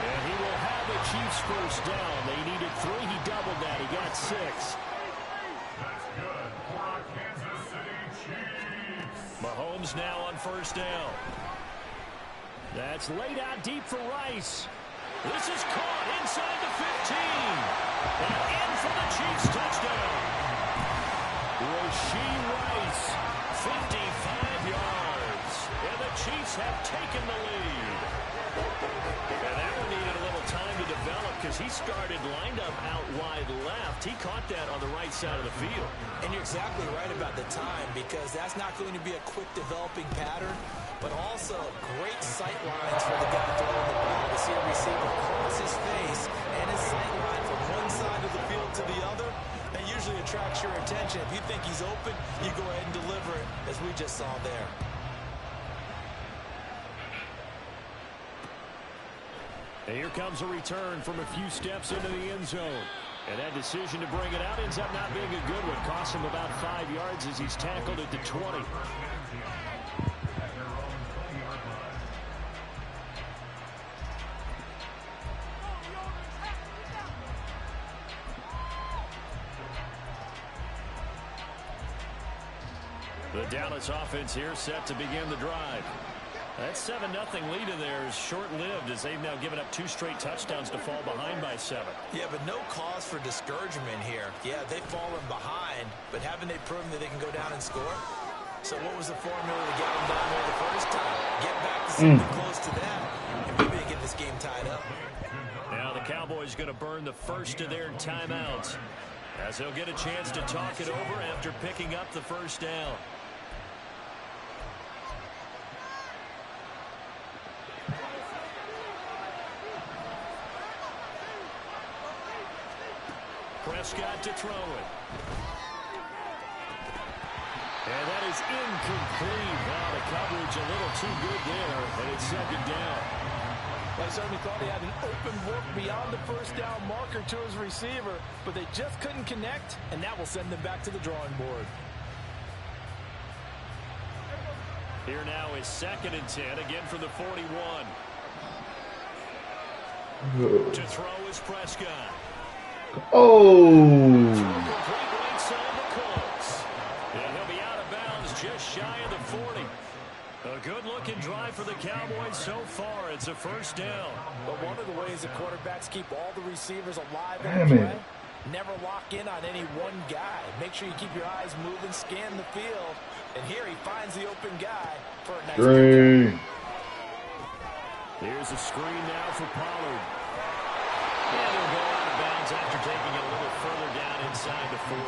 And he will have the Chiefs 1st down. They needed 3. He doubled that. He got 6. That's good for our Kansas City Chiefs. Mahomes now on 1st down. That's laid out deep for Rice. This is caught inside the 15. And in for the Chiefs touchdown. Rasheed Rice, 55 yards. And the Chiefs have taken the lead. And that one needed a little time to develop, because he started lined up out wide left. He caught that on the right side of the field. And you're exactly right about the time, because that's not going to be a quick developing pattern, but also great sight lines for the guy throwing the ball. To see a receiver cross his face and his sight line from one side of the field to the other, that usually attracts your attention. If you think he's open, you go ahead and deliver it, as we just saw there. And here comes a return from a few steps into the end zone. And that decision to bring it out ends up not being a good one. Costs him about 5 yards as he's tackled at the 20. The Dallas offense here set to begin the drive. That 7-0 lead of theirs short-lived, as they've now given up 2 straight touchdowns to fall behind by 7. Yeah, but no cause for discouragement here. Yeah, they've fallen behind, but haven't they proven that they can go down and score? So what was the formula to get them down there the first time? Get back to something close to that, and maybe they get this game tied up. Now the Cowboys going to burn the first of their timeouts, as they'll get a chance to talk it over after picking up the 1st down. Prescott to throw it. And that is incomplete. Wow, the coverage a little too good there, and it's 2nd down. I certainly thought he had an open look beyond the 1st down marker to his receiver, but they just couldn't connect, and that will send them back to the drawing board. Here now is 2nd and 10, again for the 41. To throw is Prescott. Oh! And he'll be out of bounds just shy of the 40. A good-looking drive for the Cowboys so far. It's a 1st down. But one of the ways the quarterbacks keep all the receivers alive in the play, never lock in on any one guy. Make sure you keep your eyes moving, scan the field. And here he finds the open guy for a nice Green. Here's a screen now for Pollard. And he'll go out of bounds after taking it a little further down inside the 40.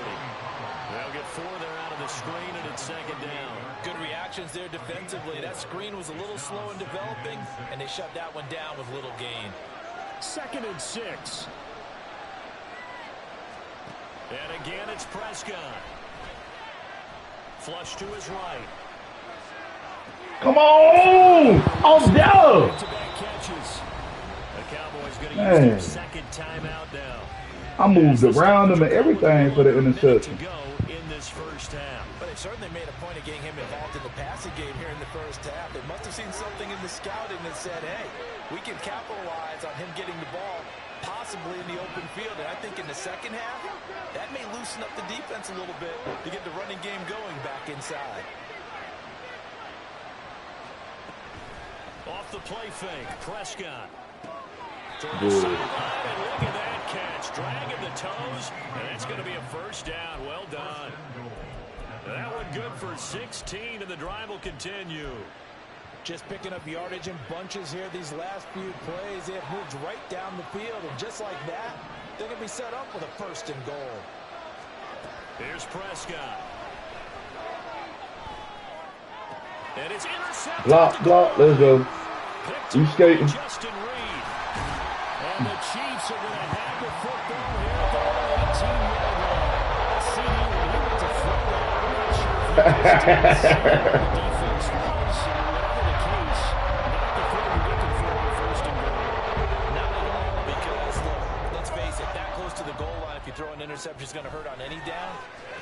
They'll get 4 there out of the screen, and it's 2nd down. Good reactions there defensively. That screen was a little slow in developing, and they shut that one down with little gain. 2nd and 6. And again, it's Prescott. Flush to his right. Come on! Oh, no! Back-to-back catches. The Cowboys going to use their 2nd timeout now. I moved around them and everything for the interception. To go in this 1st half. But they've certainly seen something in the scouting that said, hey, we can capitalize on him getting the ball possibly in the open field. And I think in the second half, that may loosen up the defense a little bit to get the running game going back inside. Off the play fake, Prescott. Toward the sideline, and look at that catch. Dragging the toes, and that's going to be a first down. Well done. That one good for 16, and the drive will continue. Just picking up yardage in bunches here these last few plays. They have moved right down the field, and just like that, they're going to be set up with a first and goal. Here's Prescott. And it's intercepted. Block, let's go. You skating. Justin Reed. And the Chiefs are going to have the football here at the 18-yard line. See, when he went to throw that, I'm not sure if he just didn't see what the defense was. Whatever the case, not the throw you're looking for on first and goal. Not at all, because, look, let's face it, that close to the goal line, if you throw an interception, is going to hurt on any down.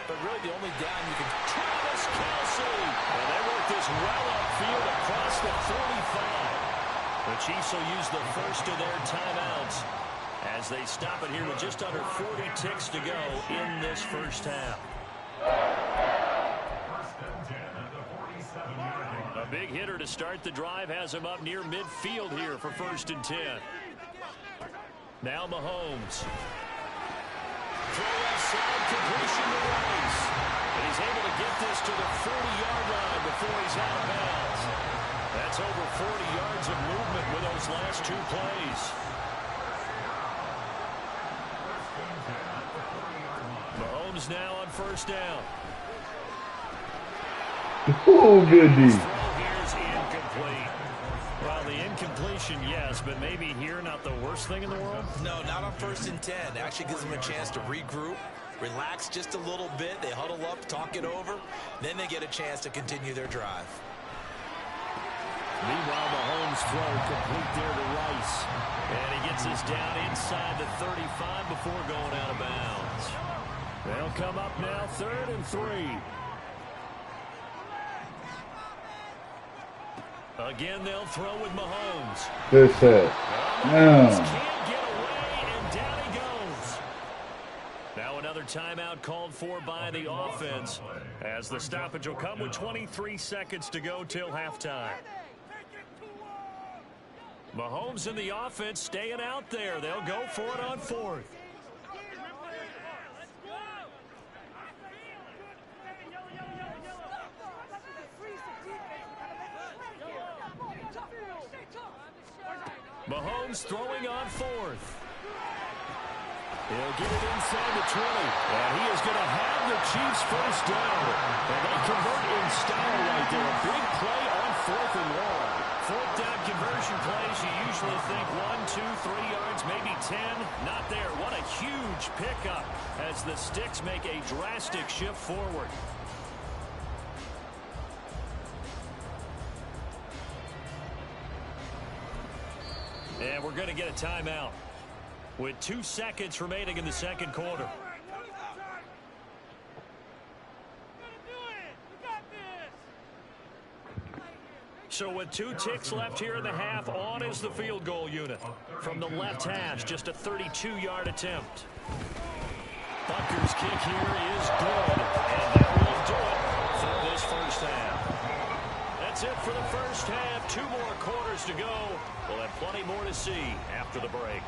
But really, the only down you can... Travis Kelce. And they work this well upfield across the 45. The Chiefs will use the first of their timeouts as they stop it here with just under 40 ticks to go in this first half. A big hitter to start the drive has him up near midfield here for 1st and 10. Now Mahomes. Throw left side, completion to Rice. And he's able to get this to the 40-yard line before he's out of bounds. That's over 40 yards of movement with those last two plays. Mahomes now on first down. Oh, goodness. Here's incomplete. Well, the incompletion, yes, but maybe here not the worst thing in the world? No, not on 1st and 10. Actually gives them a chance to regroup, relax just a little bit. They huddle up, talk it over. Then they get a chance to continue their drive. Meanwhile, Mahomes throw complete there to Rice. And he gets this down inside the 35 before going out of bounds. They'll come up now 3rd and 3. Again, they'll throw with Mahomes. Good set. Can't get away, and down he goes. Now another timeout called for by the offense as the stoppage will come with 23 seconds to go till halftime. Mahomes and the offense staying out there. They'll go for it on 4th. Mahomes throwing on 4th. He'll get it inside the 20. And he is going to have the Chiefs first down. And they convert in style right there. A big play on 4th and 1. 4th down conversion plays, you usually think 1, 2, 3 yards, maybe 10. Not there. What a huge pickup as the Sticks make a drastic shift forward. And we're going to get a timeout with 2 seconds remaining in the second quarter. So with 2 ticks left here in the half, on is the field goal unit. From the left hash, just a 32-yard attempt. Butker's kick here is good, and that will do it for this first half. That's it for the first half. 2 more quarters to go. We'll have plenty more to see after the break.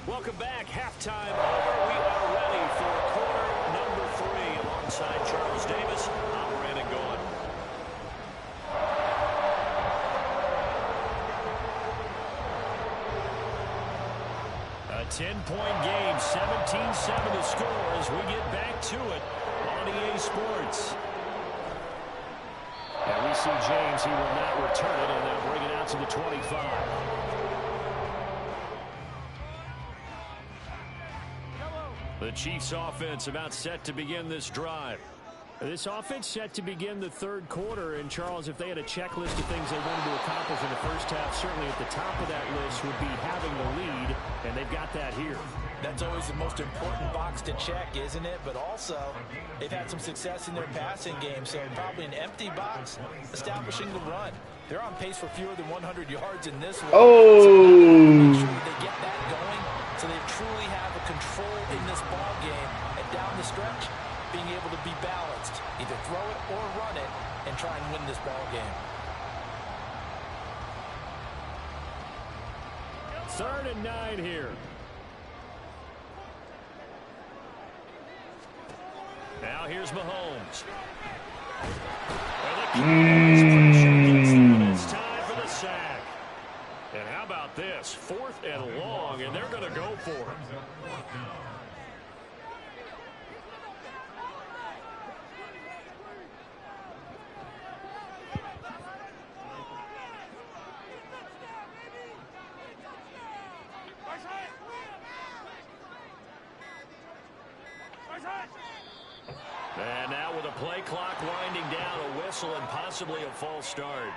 Welcome back. Halftime over. We are ready for quarter number 3. Alongside Charles Davis, I'm Brandon Gaughan. A 10-point game, 17-7 the score as we get back to it on EA Sports. And we see James. He will not return it, and they'll bring it out to the 25. The Chiefs offense about set to begin this drive. This offense set to begin the third quarter. And, Charles, if they had a checklist of things they wanted to accomplish in the first half, certainly at the top of that list would be having the lead, and they've got that here. That's always the most important box to check, isn't it? But also, they've had some success in their passing game, so probably an empty box establishing the run. They're on pace for fewer than 100 yards in this one. Oh! So make sure that they get that going so they truly have a control in this ball game. And down the stretch, being able to be balanced, either throw it or run it, and try and win this ball game. 3rd and 9 here. Now here's Mahomes. It's time for the sack. And how about this? 4th and long, and they're going to go for it. And now with a play clock winding down, a whistle and possibly a false start.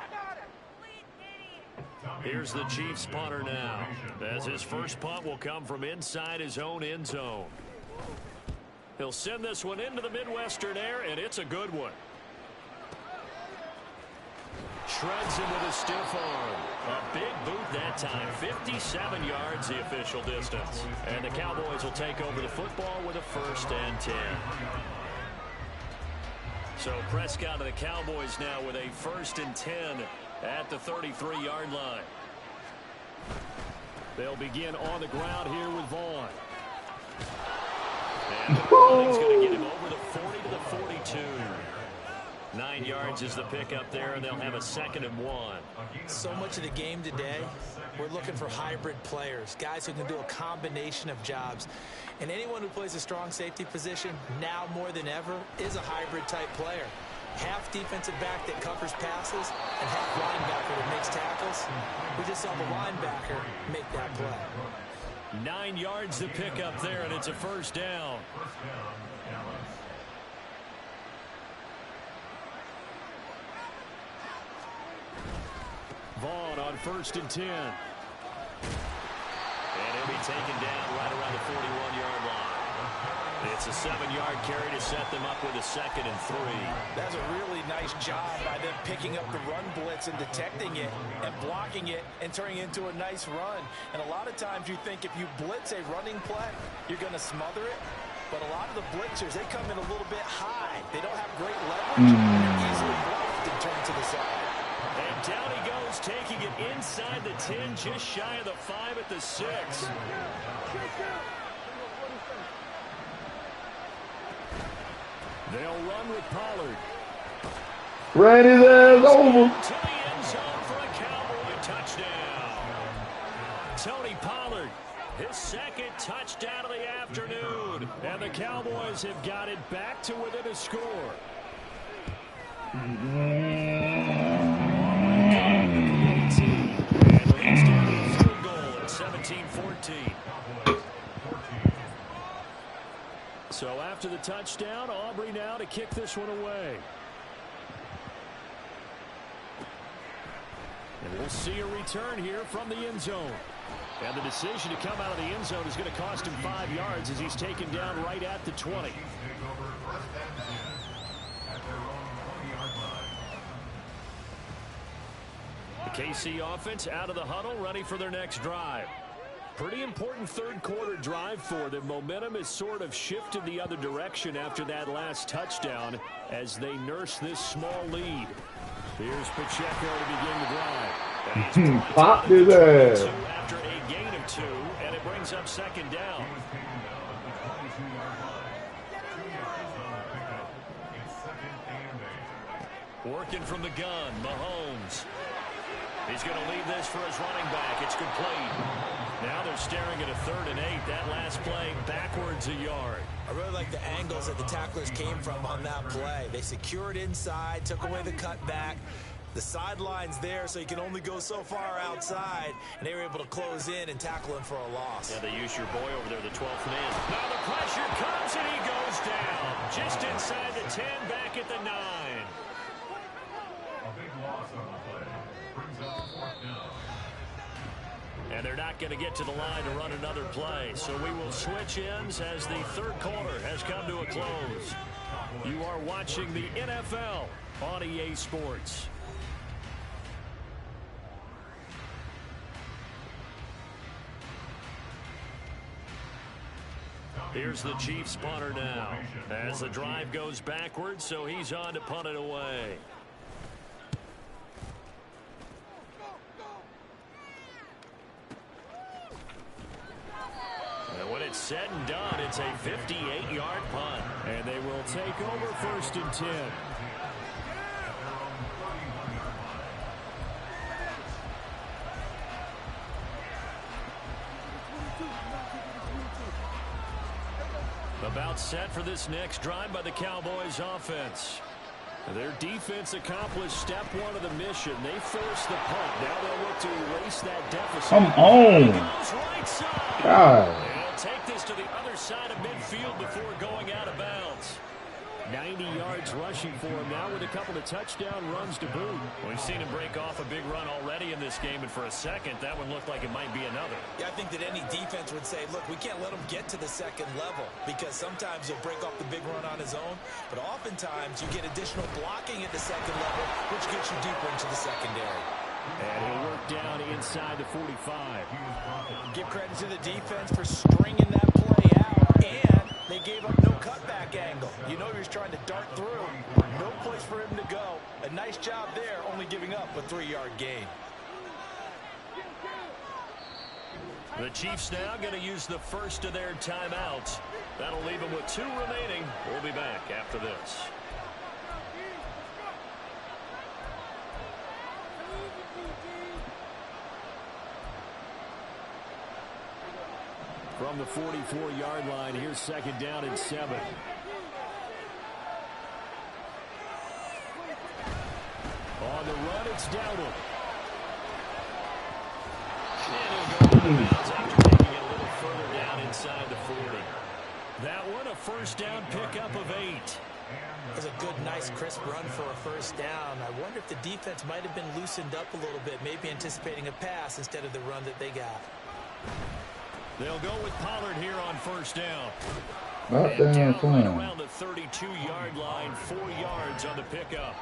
Here's the Chiefs punter now, as his first punt will come from inside his own end zone. He'll send this one into the Midwestern air, and it's a good one. Shreds him with a stiff arm. A big boot that time. 57 yards the official distance. And the Cowboys will take over the football with a 1st and 10. So Prescott of the Cowboys now with a 1st and 10 at the 33-yard line. They'll begin on the ground here with Vaughn. And the running's going to get him over the 40 to the 42. 9 yards is the pickup there, and they'll have a 2nd and 1. So much of the game today, we're looking for hybrid players, guys who can do a combination of jobs. And anyone who plays a strong safety position, now more than ever, is a hybrid-type player. Half defensive back that covers passes, and half linebacker that makes tackles. We just saw the linebacker make that play. 9 yards to pick up there, and it's a 1st down. Vaughn on 1st and 10. And he'll be taken down right around the 41-yard line. It's a 7-yard carry to set them up with a 2nd and 3. That's a really nice job by them picking up the run blitz and detecting it and blocking it and turning it into a nice run. And a lot of times you think if you blitz a running play, you're going to smother it. But a lot of the blitzers, they come in a little bit high. They don't have great leverage. They're easily blocked and turned to the side. And down he goes, taking it inside the 10, just shy of the 5 at the 6. They'll run with Pollard. Ran his ass over. To the end zone for a Cowboy touchdown. Tony Pollard, his 2nd touchdown of the afternoon. And the Cowboys have got it back to within a score. And leads down to a field goal at 17-14. So after the touchdown, Aubrey now to kick this one away. And we'll see a return here from the end zone. And the decision to come out of the end zone is going to cost him 5 yards as he's taken down right at the 20. The KC offense out of the huddle, ready for their next drive. Pretty important 3rd quarter drive for them. Momentum has sort of shifted the other direction after that last touchdown as they nurse this small lead. Here's Pacheco to begin the drive. Popped his ass. After a gain of 2, and it brings up 2nd down. Working from the gun, Mahomes. He's going to leave this for his running back. It's complete. Now they're staring at a 3rd and 8. That last play backwards a yard. I really like the angles that the tacklers came from on that play. They secured inside, took away the cutback. The sideline's there, so you can only go so far outside, and they were able to close in and tackle him for a loss. Yeah, they use your boy over there, the 12th man. Now the pressure comes, and he goes down. Just inside the 10, back at the 9. And they're not going to get to the line to run another play. So we will switch ends as the third quarter has come to a close. You are watching the NFL on EA Sports. Here's the Chiefs punter now as the drive goes backwards, so he's on to punt it away. And when it's said and done, it's a 58-yard punt. And they will take over 1st and 10. About set for this next drive by the Cowboys offense. Their defense accomplished step one of the mission. They forced the punt. Now they'll look to erase that deficit. Come on. Right side. God. They'll take this to the other side of midfield before going out of bounds. 90 yards rushing for him now with a couple of touchdown runs to boot. We've seen him break off a big run already in this game, and for a second, that one looked like it might be another. Yeah, I think that any defense would say, look, we can't let him get to the second level because sometimes he'll break off the big run on his own, but oftentimes you get additional blocking at the second level, which gets you deeper into the secondary. And he'll work down inside the 45. Give credit to the defense for stringing that play out, and they gave up no cutback angle. You know he was trying to dart through. No place for him to go. A nice job there, only giving up a 3-yard gain. The Chiefs now going to use the first of their timeouts. That'll leave them with 2 remaining. We'll be back after this. From the 44-yard line, here's 2nd down and 7. On the run, it's Dowdle. And he'll go out of bounds after taking it a little further down inside the 40. That one, a 1st down pickup of 8. It was a good, nice, crisp run for a 1st down. I wonder if the defense might have been loosened up a little bit, maybe anticipating a pass instead of the run that they got. They'll go with Pollard here on 1st down. Not down fun. around the 32-yard line, 4 yards on the pickup.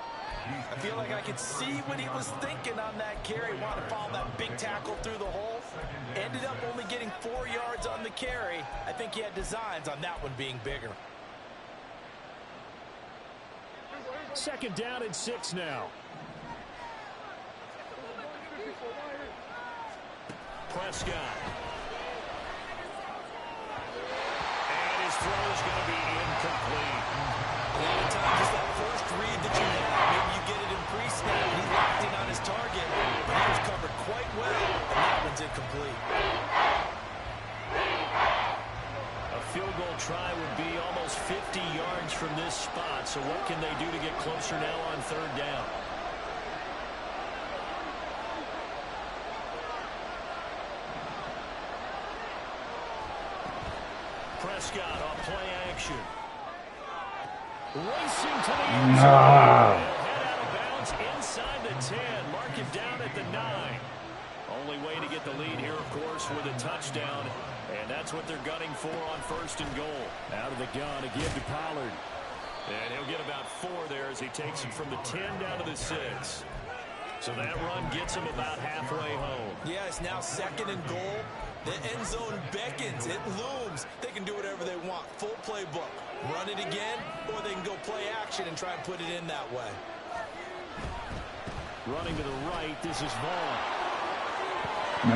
I feel like I could see what he was thinking on that carry. Wanted to follow that big tackle through the hole. Ended up only getting 4 yards on the carry. I think he had designs on that one being bigger. 2nd down and 6 now. Prescott. And his throw is going to be incomplete. A lot of times it's that first read that you have. Maybe you get it in pre-snap and he locked in on his target. But he was covered quite well, and that one's incomplete. A field goal try would be almost 50 yards from this spot. So what can they do to get closer now on 3rd down? Prescott on play action. Racing to the end zone. Head out of bounds inside the 10. Mark it down at the 9. Only way to get the lead here, of course, with a touchdown. And that's what they're gunning for on 1st and goal. Out of the gun again to Pollard. And he'll get about 4 there as he takes it from the 10 down to the 6. So that run gets him about halfway home. Yeah, it's now 2nd and goal. The end zone beckons. It looms. They can do whatever they want. Full playbook. Run it again, or they can go play action and try and put it in that way. Running to the right, this is Vaughn.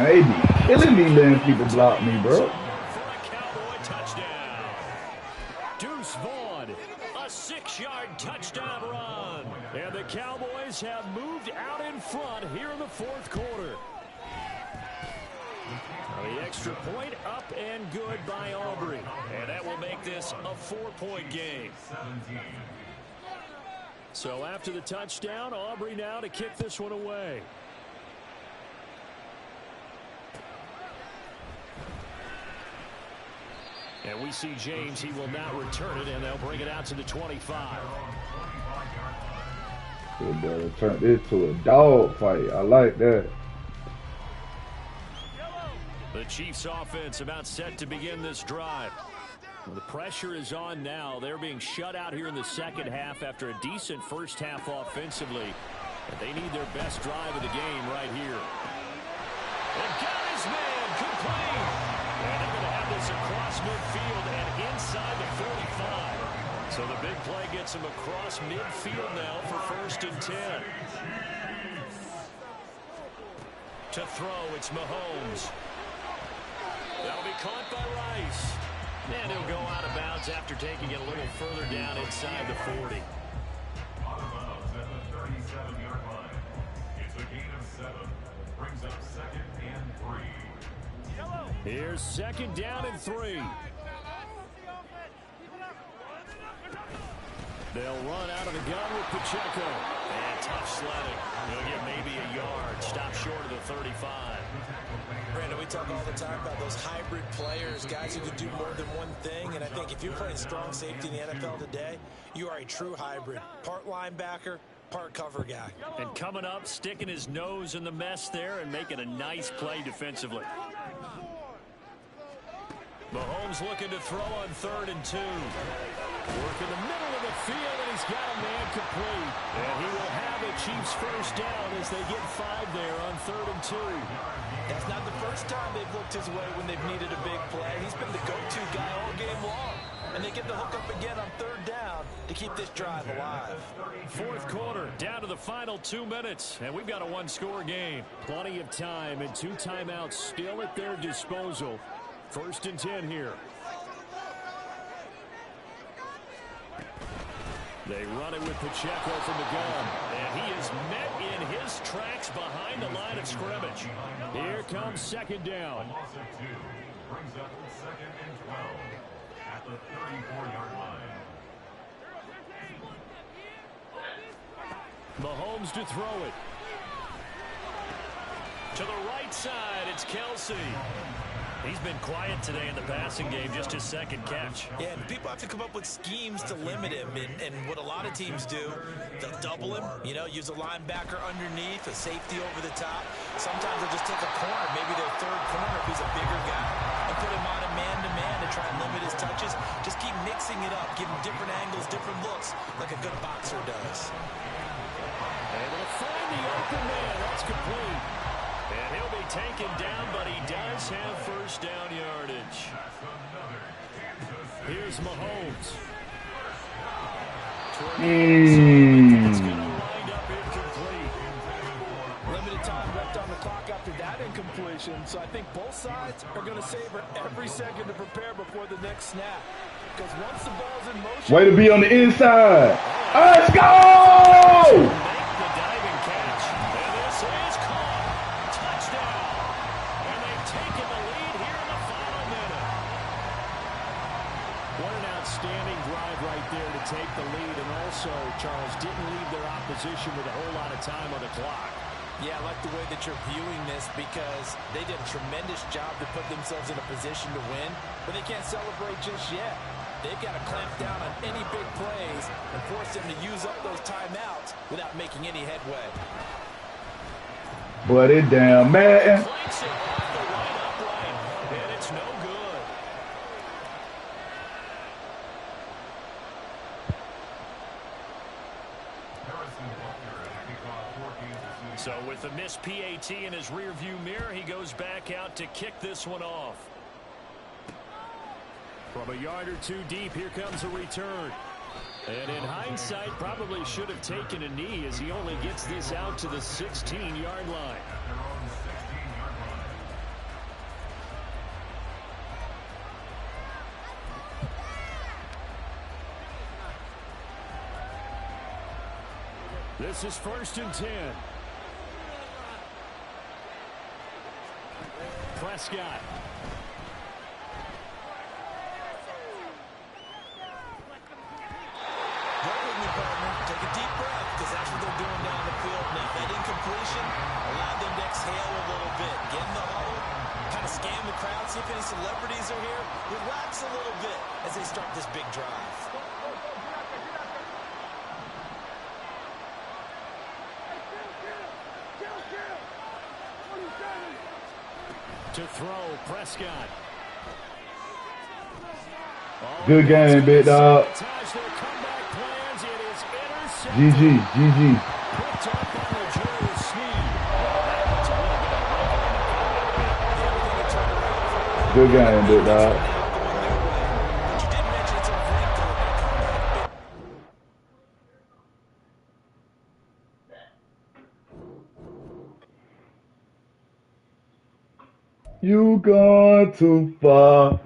Maybe. Killing me letting people block me, bro. For a Cowboy touchdown. Deuce Vaughn, a 6-yard touchdown run. And the Cowboys have moved out in front here in the 4th quarter. The extra point up and good by Aubrey. And that will make this a 4-point game. So after the touchdown, Aubrey now to kick this one away. And we see James, he will not return it, and they'll bring it out to the 25. They better turn this to a dog fight. I like that. The Chiefs offense about set to begin this drive. Well, the pressure is on now. They're being shut out here in the second half after a decent first half offensively. But they need their best drive of the game right here. And got his man complete. And they're going to have this across midfield and inside the 45. So the big play gets him across midfield now for 1st and 10. To throw, it's Mahomes. That'll be caught by Rice. And he'll go out of bounds after taking it a little further down inside the 40. Out of bounds at the 37-yard line. It's a gain of 7. Brings up 2nd and 3. Here's 2nd down and 3. They'll run out of the gun with Pacheco. And tough sledding. He'll get maybe a yard. Stop short of the 35. Brandon, we talk all the time about those hybrid players, guys who can do more than one thing. And I think if you're playing strong safety in the NFL today, you are a true hybrid. Part linebacker, part cover guy. And coming up, sticking his nose in the mess there and making a nice play defensively. Mahomes looking to throw on 3rd and 2. Work in the middle of the field, and he's got a man complete. And he will have a Chiefs first down as they get 5 there on 3rd and 2. That's not the first time they've looked his way when they've needed a big play. He's been the go-to guy all game long. And they get the hook up again on 3rd down to keep this drive alive. 4th quarter, down to the final 2 minutes. And we've got a one-score game. Plenty of time and 2 timeouts still at their disposal. 1st and 10 here. They run it with Pacheco from the gun. And he is met in his tracks behind the line of scrimmage. Here comes 2nd down. Loss of 2. Brings up 2nd and 12. At the 34-yard line. Mahomes to throw it. To the right side, it's Kelsey. He's been quiet today in the passing game, just his 2nd catch. Yeah, and people have to come up with schemes to limit him. And what a lot of teams do, they'll double him, use a linebacker underneath, a safety over the top. Sometimes they'll just take a corner, maybe their 3rd corner if he's a bigger guy, and put him on a man-to-man to try and limit his touches. Just keep mixing it up, give him different angles, different looks, like a good boxer does. Able to find the open man. That's complete. And he'll be taken down, but he does have first down yardage. Here's Mahomes. It's going to wind up incomplete. Limited time left on the clock after that incompletion, so I think both sides are going to savor every second to prepare before the next snap. Because once the ball's in motion... Way to be on the inside. Let's go! Take the lead, and also, Charles, didn't leave their opposition with a whole lot of time on the clock. Yeah, I like the way that you're viewing this because they did a tremendous job to put themselves in a position to win, but they can't celebrate just yet. They've got to clamp down on any big plays and force them to use up those timeouts without making any headway. But it down, man. And it's no good. So with the missed PAT in his rearview mirror, he goes back out to kick this one off. From a yard or 2 deep, here comes a return. And in hindsight, probably should have taken a knee as he only gets this out to the 16-yard line. This is 1st and 10. Prescott. Work with me, partner. Take a deep breath because that's what they're doing down the field now. That incompletion allowed them to exhale a little bit. Get in the huddle, kind of scan the crowd, see if any celebrities are here. Relax a little bit as they start this big drive. To throw, Prescott. Good game, big dog. GG, GG. Good game, big dog. You gone too far.